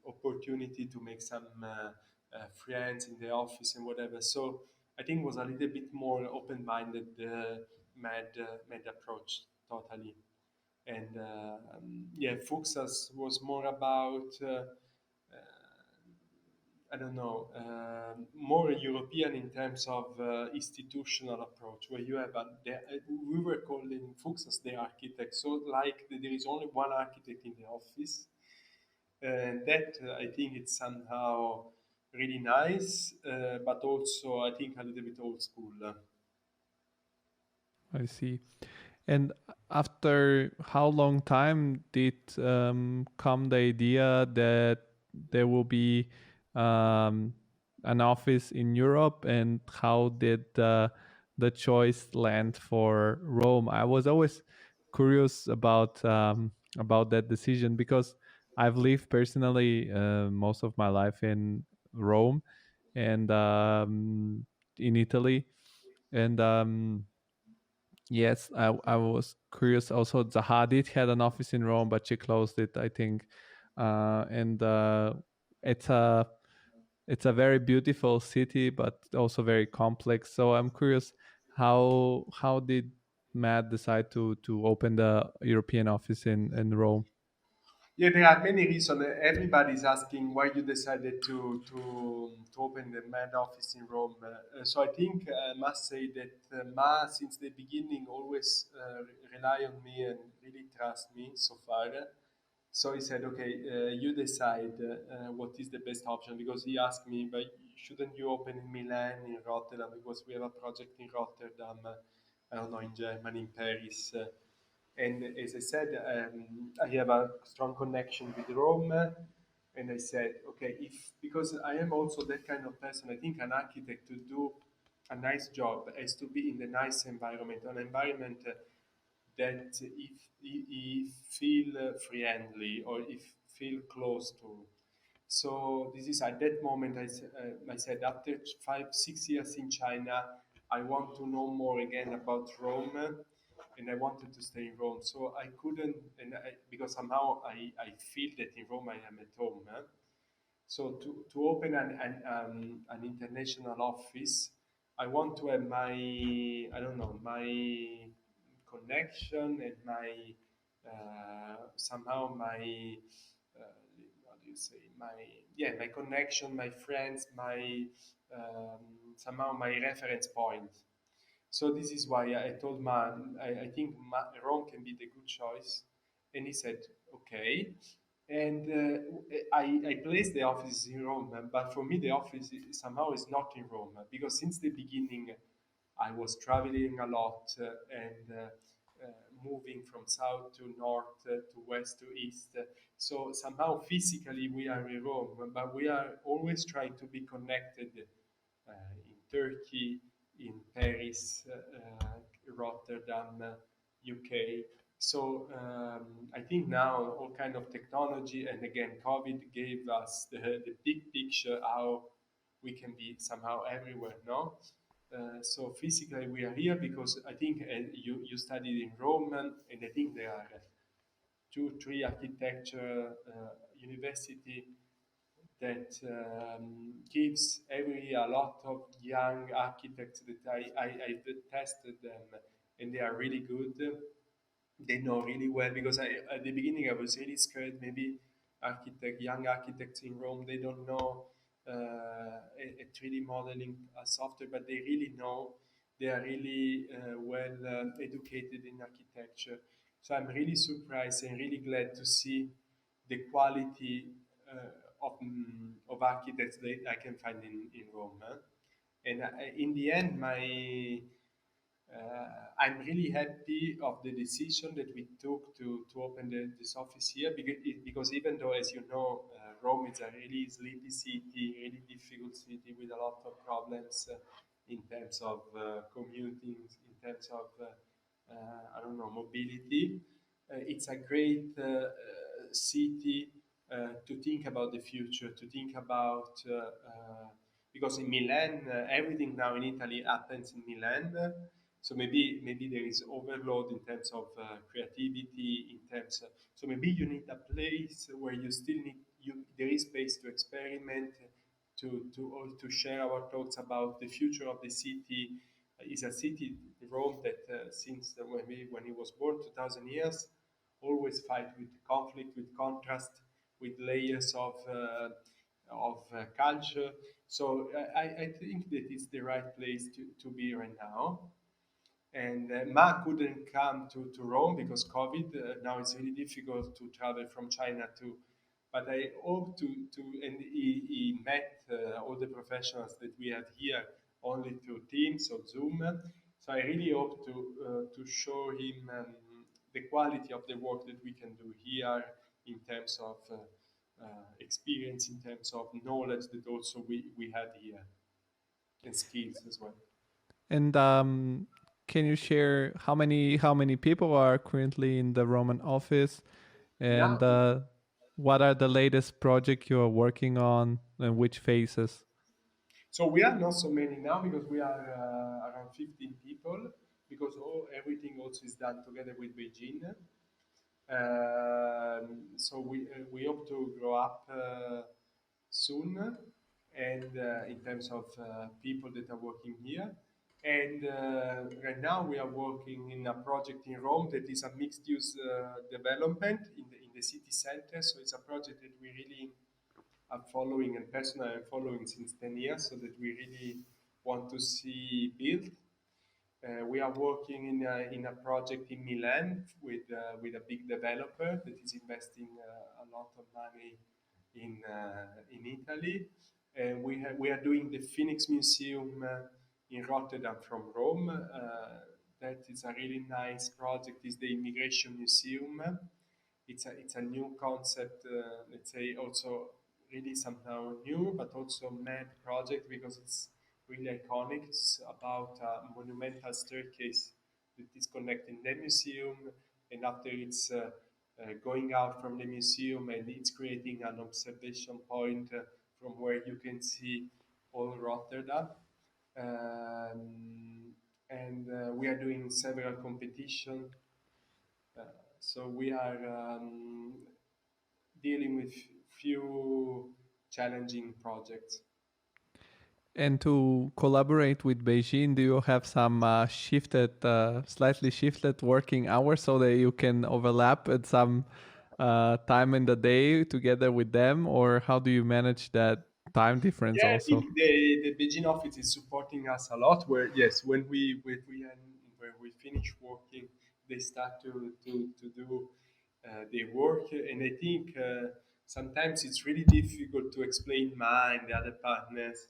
opportunity to make some friends in the office and whatever. So I think it was a little bit more open-minded, mad approach, totally. And yeah, Fuxas was more about I don't know, more European in terms of institutional approach, where you have we were calling Fuxas the architect, so like there is only one architect in the office, and that I think it's somehow really nice, but also I think a little bit old school. I see. And after how long time did come the idea that there will be um, an office in Europe, and how did the choice land for Rome? I was always curious about that decision because I've lived personally most of my life in Rome and in Italy, and yes, I was curious. Also, Zaha did had an office in Rome, but she closed it, I think. And it's a it's a very beautiful city, but also very complex. So I'm curious, how did Matt decide to open the European office in Rome? Yeah, there are many reasons. Everybody's asking why you decided to open the Mad office in Rome. So I think I must say that Ma, since the beginning, always rely on me and really trust me so far. So he said, okay, you decide what is the best option because he asked me, but shouldn't you open in Milan, in Rotterdam, because we have a project in Rotterdam, I don't know, in Germany, in Paris. And as I said, I have a strong connection with Rome. And I said, okay, if because I am also that kind of person, I think an architect to do a nice job has to be in the nice environment, an environment that if feel friendly or if feel close to. So this is at that moment I said after 5 6 years in China, I want to know more again about Rome, and I wanted to stay in Rome. So I couldn't, because somehow I feel that in Rome I am at home. So to open an international office, I want to have my, I don't know, my connection and my, somehow my, uh, how do you say, my, yeah, my connection, my friends, my, somehow my reference point. So this is why I told Man, I think Rome can be the good choice. And he said, okay. And I placed the office in Rome, but for me the office somehow is not in Rome because since the beginning I was traveling a lot and moving from south to north to west to east. So somehow physically we are in Rome, but we are always trying to be connected in Turkey, in Paris, Rotterdam, UK. So I think now all kind of technology and again COVID gave us the big picture how we can be somehow everywhere. No, so physically we are here because I think you studied in Rome and I think there are two, three architecture university that gives every year a lot of young architects that I tested them and they are really good. They know really well because at the beginning I was really scared. Maybe young architects in Rome, they don't know a 3D modeling software, but they really know. They are really well educated in architecture. So I'm really surprised and really glad to see the quality of architects that I can find in Rome. And in the end, I'm really happy of the decision that we took to open this office here because even though, as you know, Rome is a really sleepy city, really difficult city with a lot of problems in terms of commuting, in terms of, I don't know, mobility. It's a great city to think about the future, to think about because in Milan, everything now in Italy happens in Milan. So maybe there is overload in terms of creativity, in terms. So maybe you need a place where you still need you. There is space to experiment, to share our thoughts about the future of the city. Is a city, Rome, that since when he was born, 2,000 years, always fight with conflict, with contrast, with layers of culture. So I think that it's the right place to be right now. And Ma couldn't come to Rome because COVID. Now it's really difficult to travel from China to. But I hope and he met all the professionals that we had here only through Teams or Zoom. So I really hope to show him the quality of the work that we can do here in terms of experience, in terms of knowledge that also we had here and skills as well. And can you share how many people are currently in the Roman office, and Now, what are the latest projects you are working on, and which phases? so we are not so many now because we are around 15 people because everything also is done together with Beijing. So we hope to grow up soon, and in terms of people that are working here. And right now we are working in a project in Rome that is a mixed-use development in the city center. So it's a project that we really are following, and personally I'm following since 10 years, so that we really want to see built. We are working in a project in Milan with a big developer that is investing a lot of money in Italy. We are doing the Phoenix Museum in Rotterdam from Rome. That is a really nice project. Is the Immigration Museum. It's a new concept. Let's say also really somehow new, but also mad project because it's really iconic. It's about a monumental staircase that is connecting the museum, and after it's going out from the museum, and it's creating an observation point from where you can see all Rotterdam. And we are doing several competitions. Uh, so we are dealing with few challenging projects. And to collaborate with Beijing, do you have some slightly shifted working hours so that you can overlap at some time in the day together with them, or how do you manage that time difference Yeah, I also? think the Beijing office is supporting us a lot. Where yes, when we finish working, they start to do their work, and I think sometimes it's really difficult to explain mine the other partners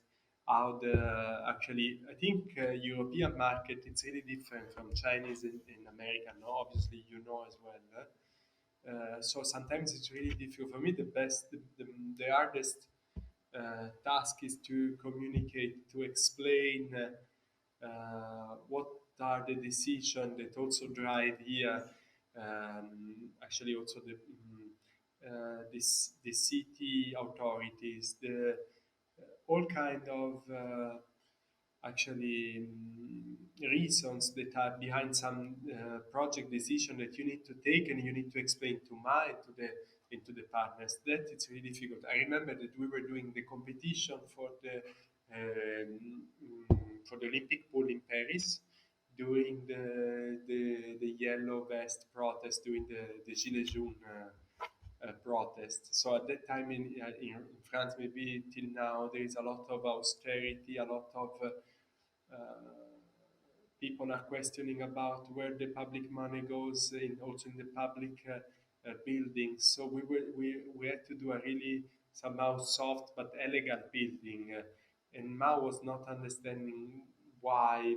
how the actually. I think European market it's really different from Chinese and American. No? Obviously, you know as well. So sometimes it's really difficult for me. The hardest task is to communicate, to explain what are the decisions that also drive here. Actually, also the city authorities, the all kind of actually reasons that are behind some project decision that you need to take and you need to explain to my to the partners. That it's really difficult. I remember that we were doing the competition for the Olympic pool in Paris during the yellow vest protest, during the Gilets jaunes protest. So at that time in France, maybe till now, there is a lot of austerity, a lot of people are questioning about where the public money goes, also in the public buildings. So we had to do a really somehow soft but elegant building, and Mao was not understanding why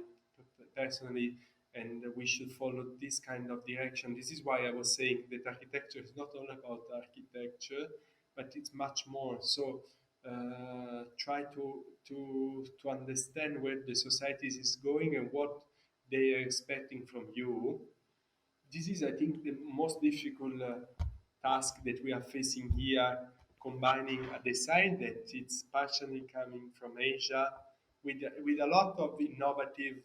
personally, and we should follow this kind of direction. This is why I was saying that architecture is not all about architecture, but it's much more. So try to understand where the society is going and what they are expecting from you. This is, I think, the most difficult task that we are facing here, combining a design that it's partially coming from Asia with a lot of innovative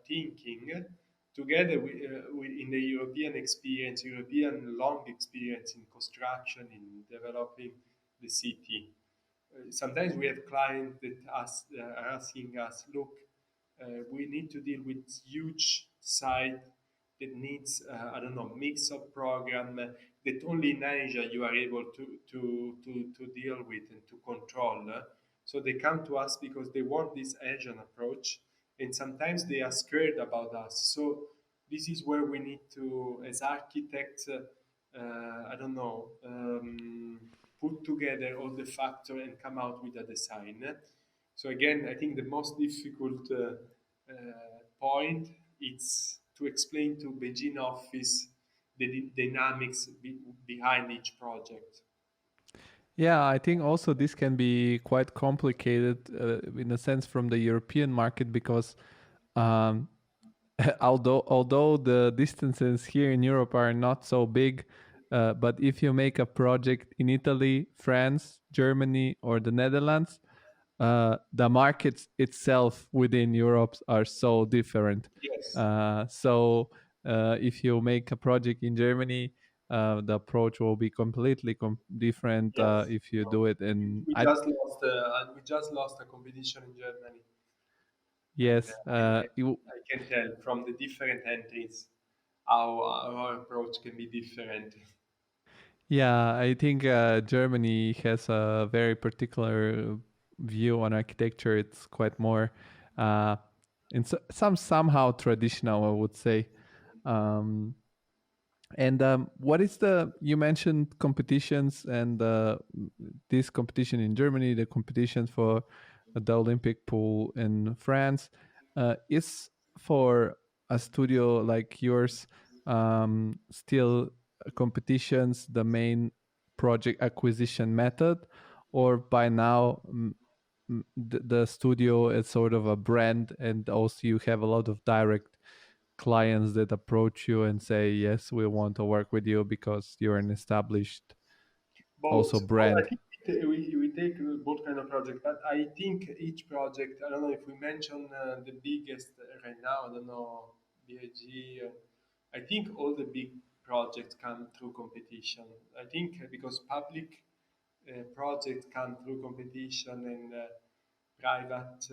thinking, together with in the European experience, European long experience in construction, in developing the city. Sometimes we have clients that are asking us, look, we need to deal with huge site that needs, I don't know, mix of program that only in Asia you are able to deal with and to control. So they come to us because they want this Asian approach, and sometimes they are scared about us. So this is where we need to, as architects, I don't know, put together all the factor and come out with a design. So again, I think the most difficult point is to explain to Beijing office the dynamics behind each project. Yeah, I think also this can be quite complicated in a sense from the European market because um, although the distances here in Europe are not so big, but if you make a project in Italy, France, Germany, or the Netherlands, the markets itself within Europe are so different. Yes. So if you make a project in Germany, the approach will be completely different Yes. if you No. do it in We I just lost. We just lost a competition in Germany, and yes I can tell from the different entries how our approach can be different. Yeah, I think Germany has a very particular view on architecture. It's quite more, uh, in somehow traditional, I would say. Um, and what is the you mentioned competitions and this competition in Germany, the competition for the Olympic pool in France, is for a studio like yours still competitions the main project acquisition method, or by now the studio is sort of a brand and also you have a lot of direct clients that approach you and say yes we want to work with you because you're an established also Both. I brand. think we take both kind of project, but I think each project. I don't know if we mention the biggest right now. I don't know BIG. I think all the big projects come through competition. I think because public projects come through competition and private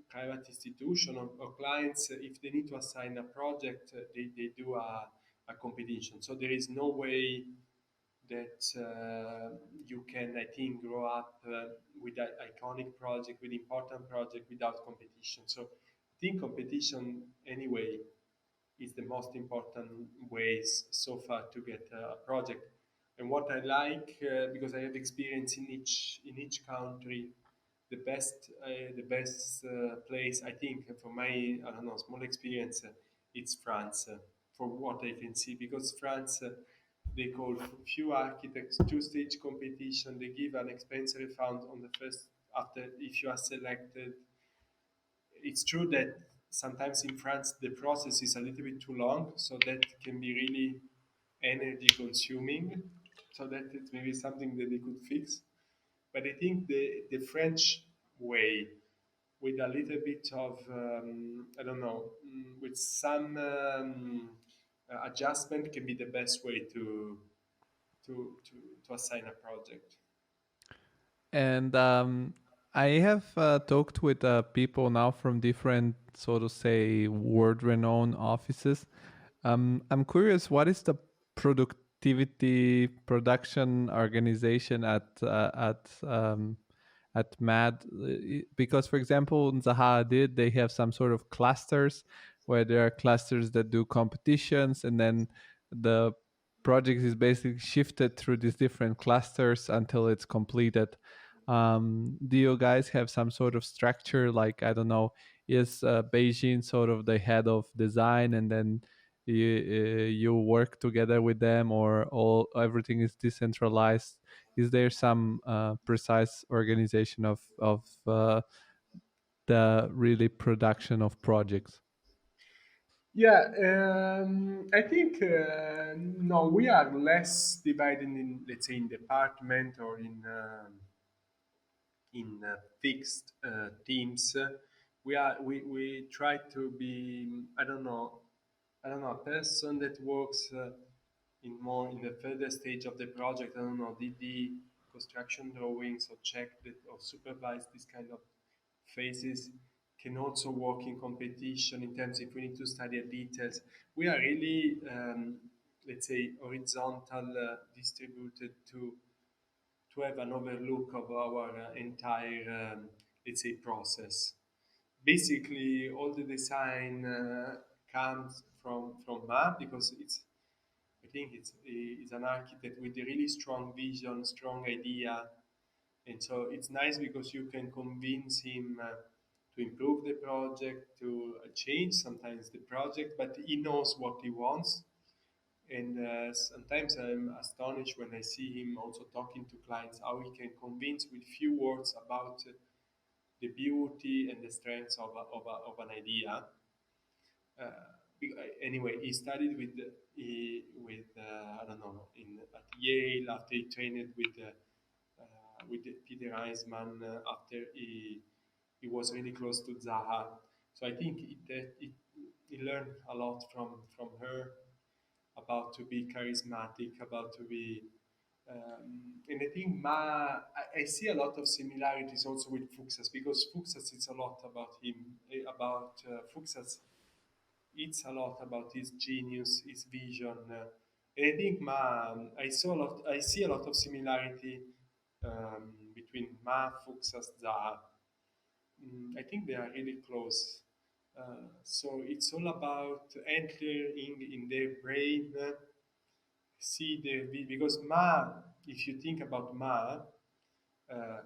private institution or clients, if they need to assign a project, they do a competition. So there is no way that you can, I think, grow up with an iconic project, with important project without competition. So I think competition anyway is the most important ways so far to get a project. And what I like, because I have experience in each country, the best place I think for my I don't know small experience, it's France. For what I can see, because France. They call few architects two-stage competition. They give an expense refund on the first after if you are selected. It's true that sometimes in France the process is a little bit too long, so that can be really energy consuming. So that is maybe something that they could fix. But I think the French way, with a little bit of I don't know, with some adjustment, can be the best way to assign a project. And I have talked with people now from different, so to say, world renowned offices. I'm curious, what is the productivity production organization at MAD? Because, for example, in Zaha did they have some sort of clusters where there are clusters that do competitions, and then the project is basically shifted through these different clusters until it's completed. Do you guys have some sort of structure? Like, I don't know, is Beijing sort of the head of design, and then you work together with them, or all everything is decentralized? Is there some precise organization of the really production of projects? Yeah, I think no, we are less divided in, let's say, in department or in fixed teams. We try to be I don't know a person that works in more in the further stage of the project. I don't know, did the construction drawings or check that or supervise this kind of phases, can also work in competition in terms if we need to study details. We are really, let's say, horizontal distributed to have an overlook of our entire, let's say, process. Basically, all the design comes from Matt because I think it's an architect with a really strong vision, strong idea, and so it's nice because you can convince him to improve the project, to change sometimes the project, but he knows what he wants. And sometimes I'm astonished when I see him also talking to clients how he can convince with few words about the beauty and the strengths of an idea. Anyway, he studied with I don't know in at Yale after he trained with Peter Eisman after he was really close to Zaha. So I think he learned a lot from her. about to be charismatic, about to be. And I think I see a lot of similarities also with Fuksas because Fuksas it's a lot about him, about Fuksas. It's a lot about his genius, his vision. And I think I see a lot of similarity between Ma, Fuksas, Zaha. I think they are really close. So it's all about entering in their brain, see because Ma, if you think about Ma, uh,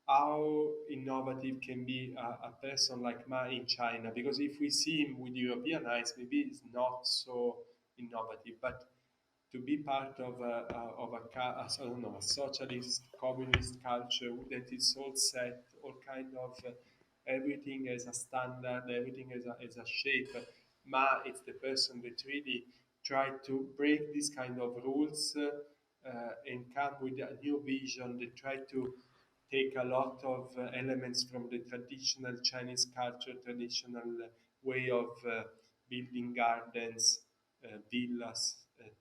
how innovative can be a person like Ma in China? Because if we see him with European eyes, maybe it's not so innovative. But to be part of I don't know, a socialist, communist culture that is all set, all kind of everything as a standard, everything as a shape. Ma is the person that really tried to break these kind of rules and come with a new vision. They try to take a lot of elements from the traditional Chinese culture, traditional way of building gardens, villas,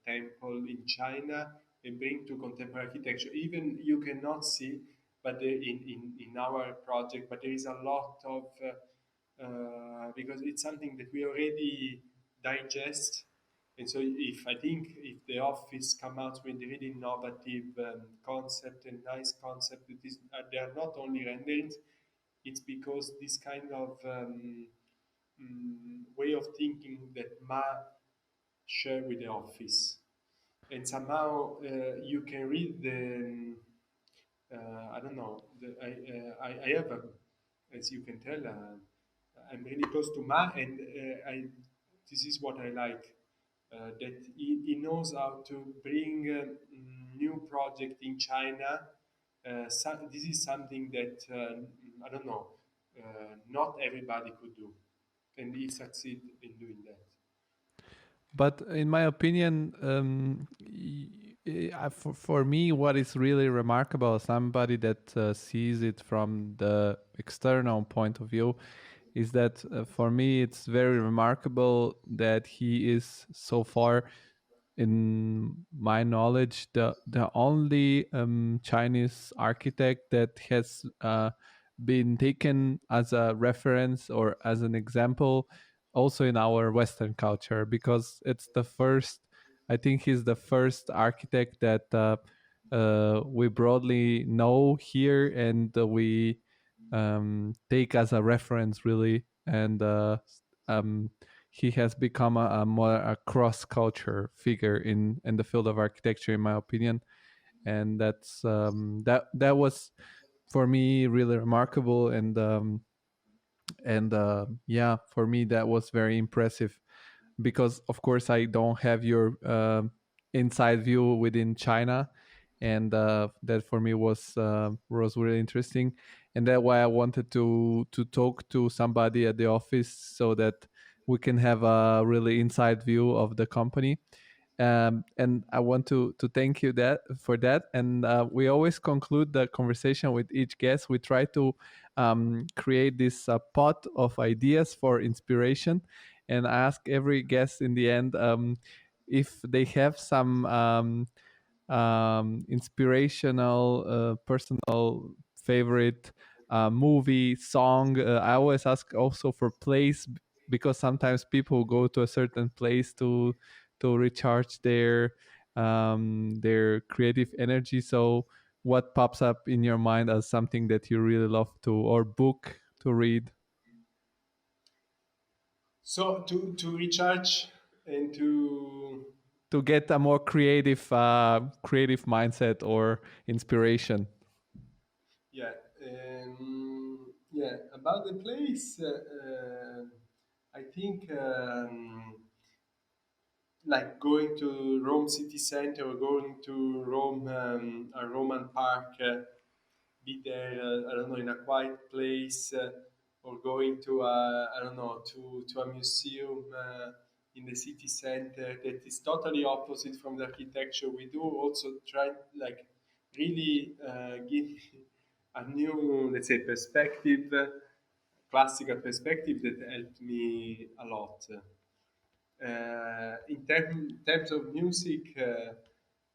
temple in China, and bring to contemporary architecture. Even you cannot see, but in our project, but there is a lot of because it's something that we already digest. And so, if I think if the office come out with really innovative concept and nice concept, that is, they are not only renderings. It's because this kind of way of thinking that Ma share with the office, and somehow you can read the I don't know. I have a, as you can tell, I'm really close to Ma, and this is what I like. That he knows how to bring new project in China. This is something that I don't know. Not everybody could do, and he succeed in doing that. But in my opinion, for me, what is really remarkable, somebody that sees it from the external point of view, is that for me, it's very remarkable that he is so far, in my knowledge, the only Chinese architect that has been taken as a reference or as an example also in our Western culture, because it's the first. I think he's the first architect that we broadly know here, and we take as a reference, really. And um, he has become a more a cross culture figure in the field of architecture, in my opinion. And that was for me really remarkable. And yeah, for me that was very impressive, because of course I don't have your inside view within China, and that for me was really interesting, and that why I wanted to talk to somebody at the office so that we can have a really inside view of the company. And I want to thank you that for that. And we always conclude the conversation with each guest. We try to create this pot of ideas for inspiration, and ask every guest in the end if they have some inspirational, personal favorite movie, song. I always ask also for place, because sometimes people go to a certain place to recharge their creative energy. So, what pops up in your mind as something that you really love to, or book to read? So to recharge and To get a more creative mindset or inspiration. yeah, yeah, about the place, I think like going to Rome city center or going to Rome, a Roman park, be there, I don't know, in a quiet place, or going to I don't know, to a museum in the city center that is totally opposite from the architecture we do. Also try like really give a new, let's say, perspective, classical perspective that helped me a lot. In terms of music,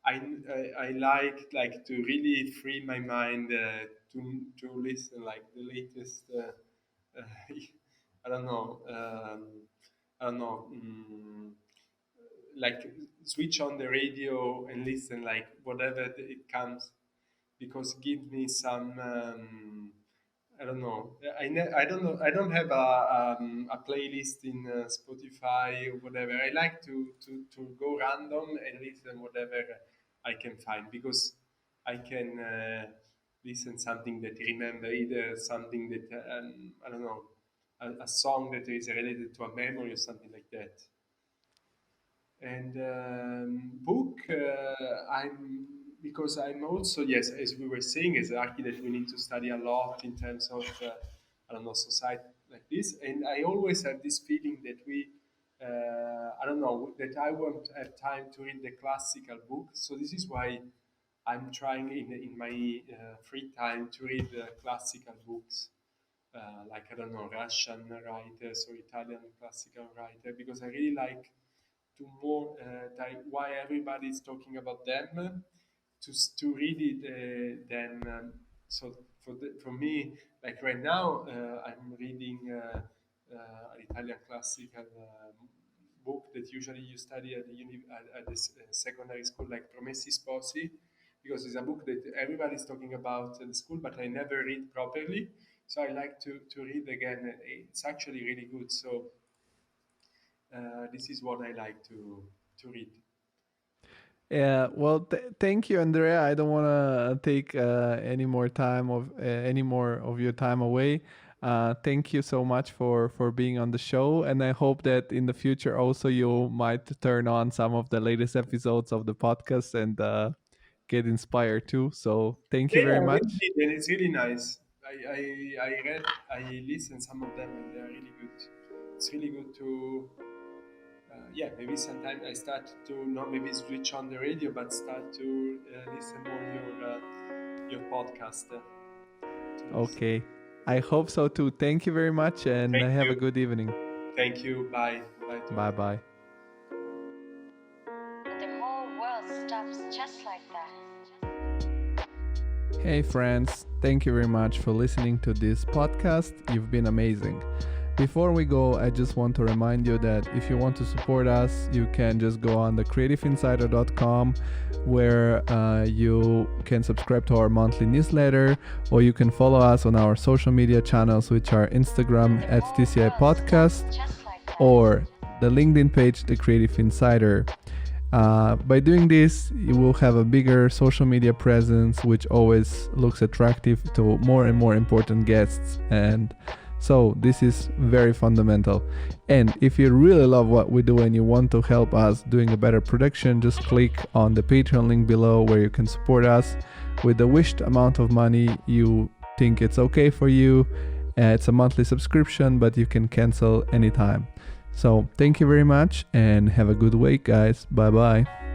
I like to really free my mind to listen like the latest. I don't know. I don't know. Like switch on the radio and listen like whatever it comes because give me some I don't know. I don't know. I don't have a playlist in Spotify or whatever. I like to go random and listen whatever I can find because I can listen something that remember either something that I don't know a song that is related to a memory or something like that. And book, I'm because I'm also yes, as we were saying, as an architect, we need to study a lot in terms of I don't know society like this, and I always have this feeling that we I don't know that I won't have time to read the classical books. So this is why I'm trying in my free time to read classical books. Like I don't know Russian writers or Italian classical writer because I really like to more like why everybody is talking about them to read it then so for me like right now I'm reading an Italian classical book that usually you study at at the secondary school like Promessi Sposi because it's a book that everybody is talking about at the school but I never read properly so I like to read again it's actually really good so this is what I like to read. Yeah, well, thank you, Andrea. I don't want to take any more of your time away. Thank you so much for being on the show, and I hope that in the future also you might turn on some of the latest episodes of the podcast and get inspired too. So thank you Yeah, very I really much. did, and it's really nice. I read, I listened some of them, and they're really good. It's really good to, yeah, maybe sometime I start to not maybe switch on the radio, but start to listen more your podcast. To listen. Okay, I hope so too. Thank you very much, and Thank have a you, good evening. thank you. Bye, bye, Bye Georgi. bye. The whole world stops just like that. Hey, friends, thank you very much for listening to this podcast. You've been amazing. Before we go, I just want to remind you that if you want to support us, you can just go on the creativeinsider.com where you can subscribe to our monthly newsletter or you can follow us on our social media channels, which are Instagram at TCI Podcast Just like that. or the LinkedIn page, The Creative Insider. By doing this, you will have a bigger social media presence, which always looks attractive to more and more important guests. And so this is very fundamental. And if you really love what we do and you want to help us doing a better production, just click on the Patreon link below where you can support us with the wished amount of money you think it's okay for you. It's a monthly subscription, but you can cancel anytime. So thank you very much and have a good week, guys. Bye bye.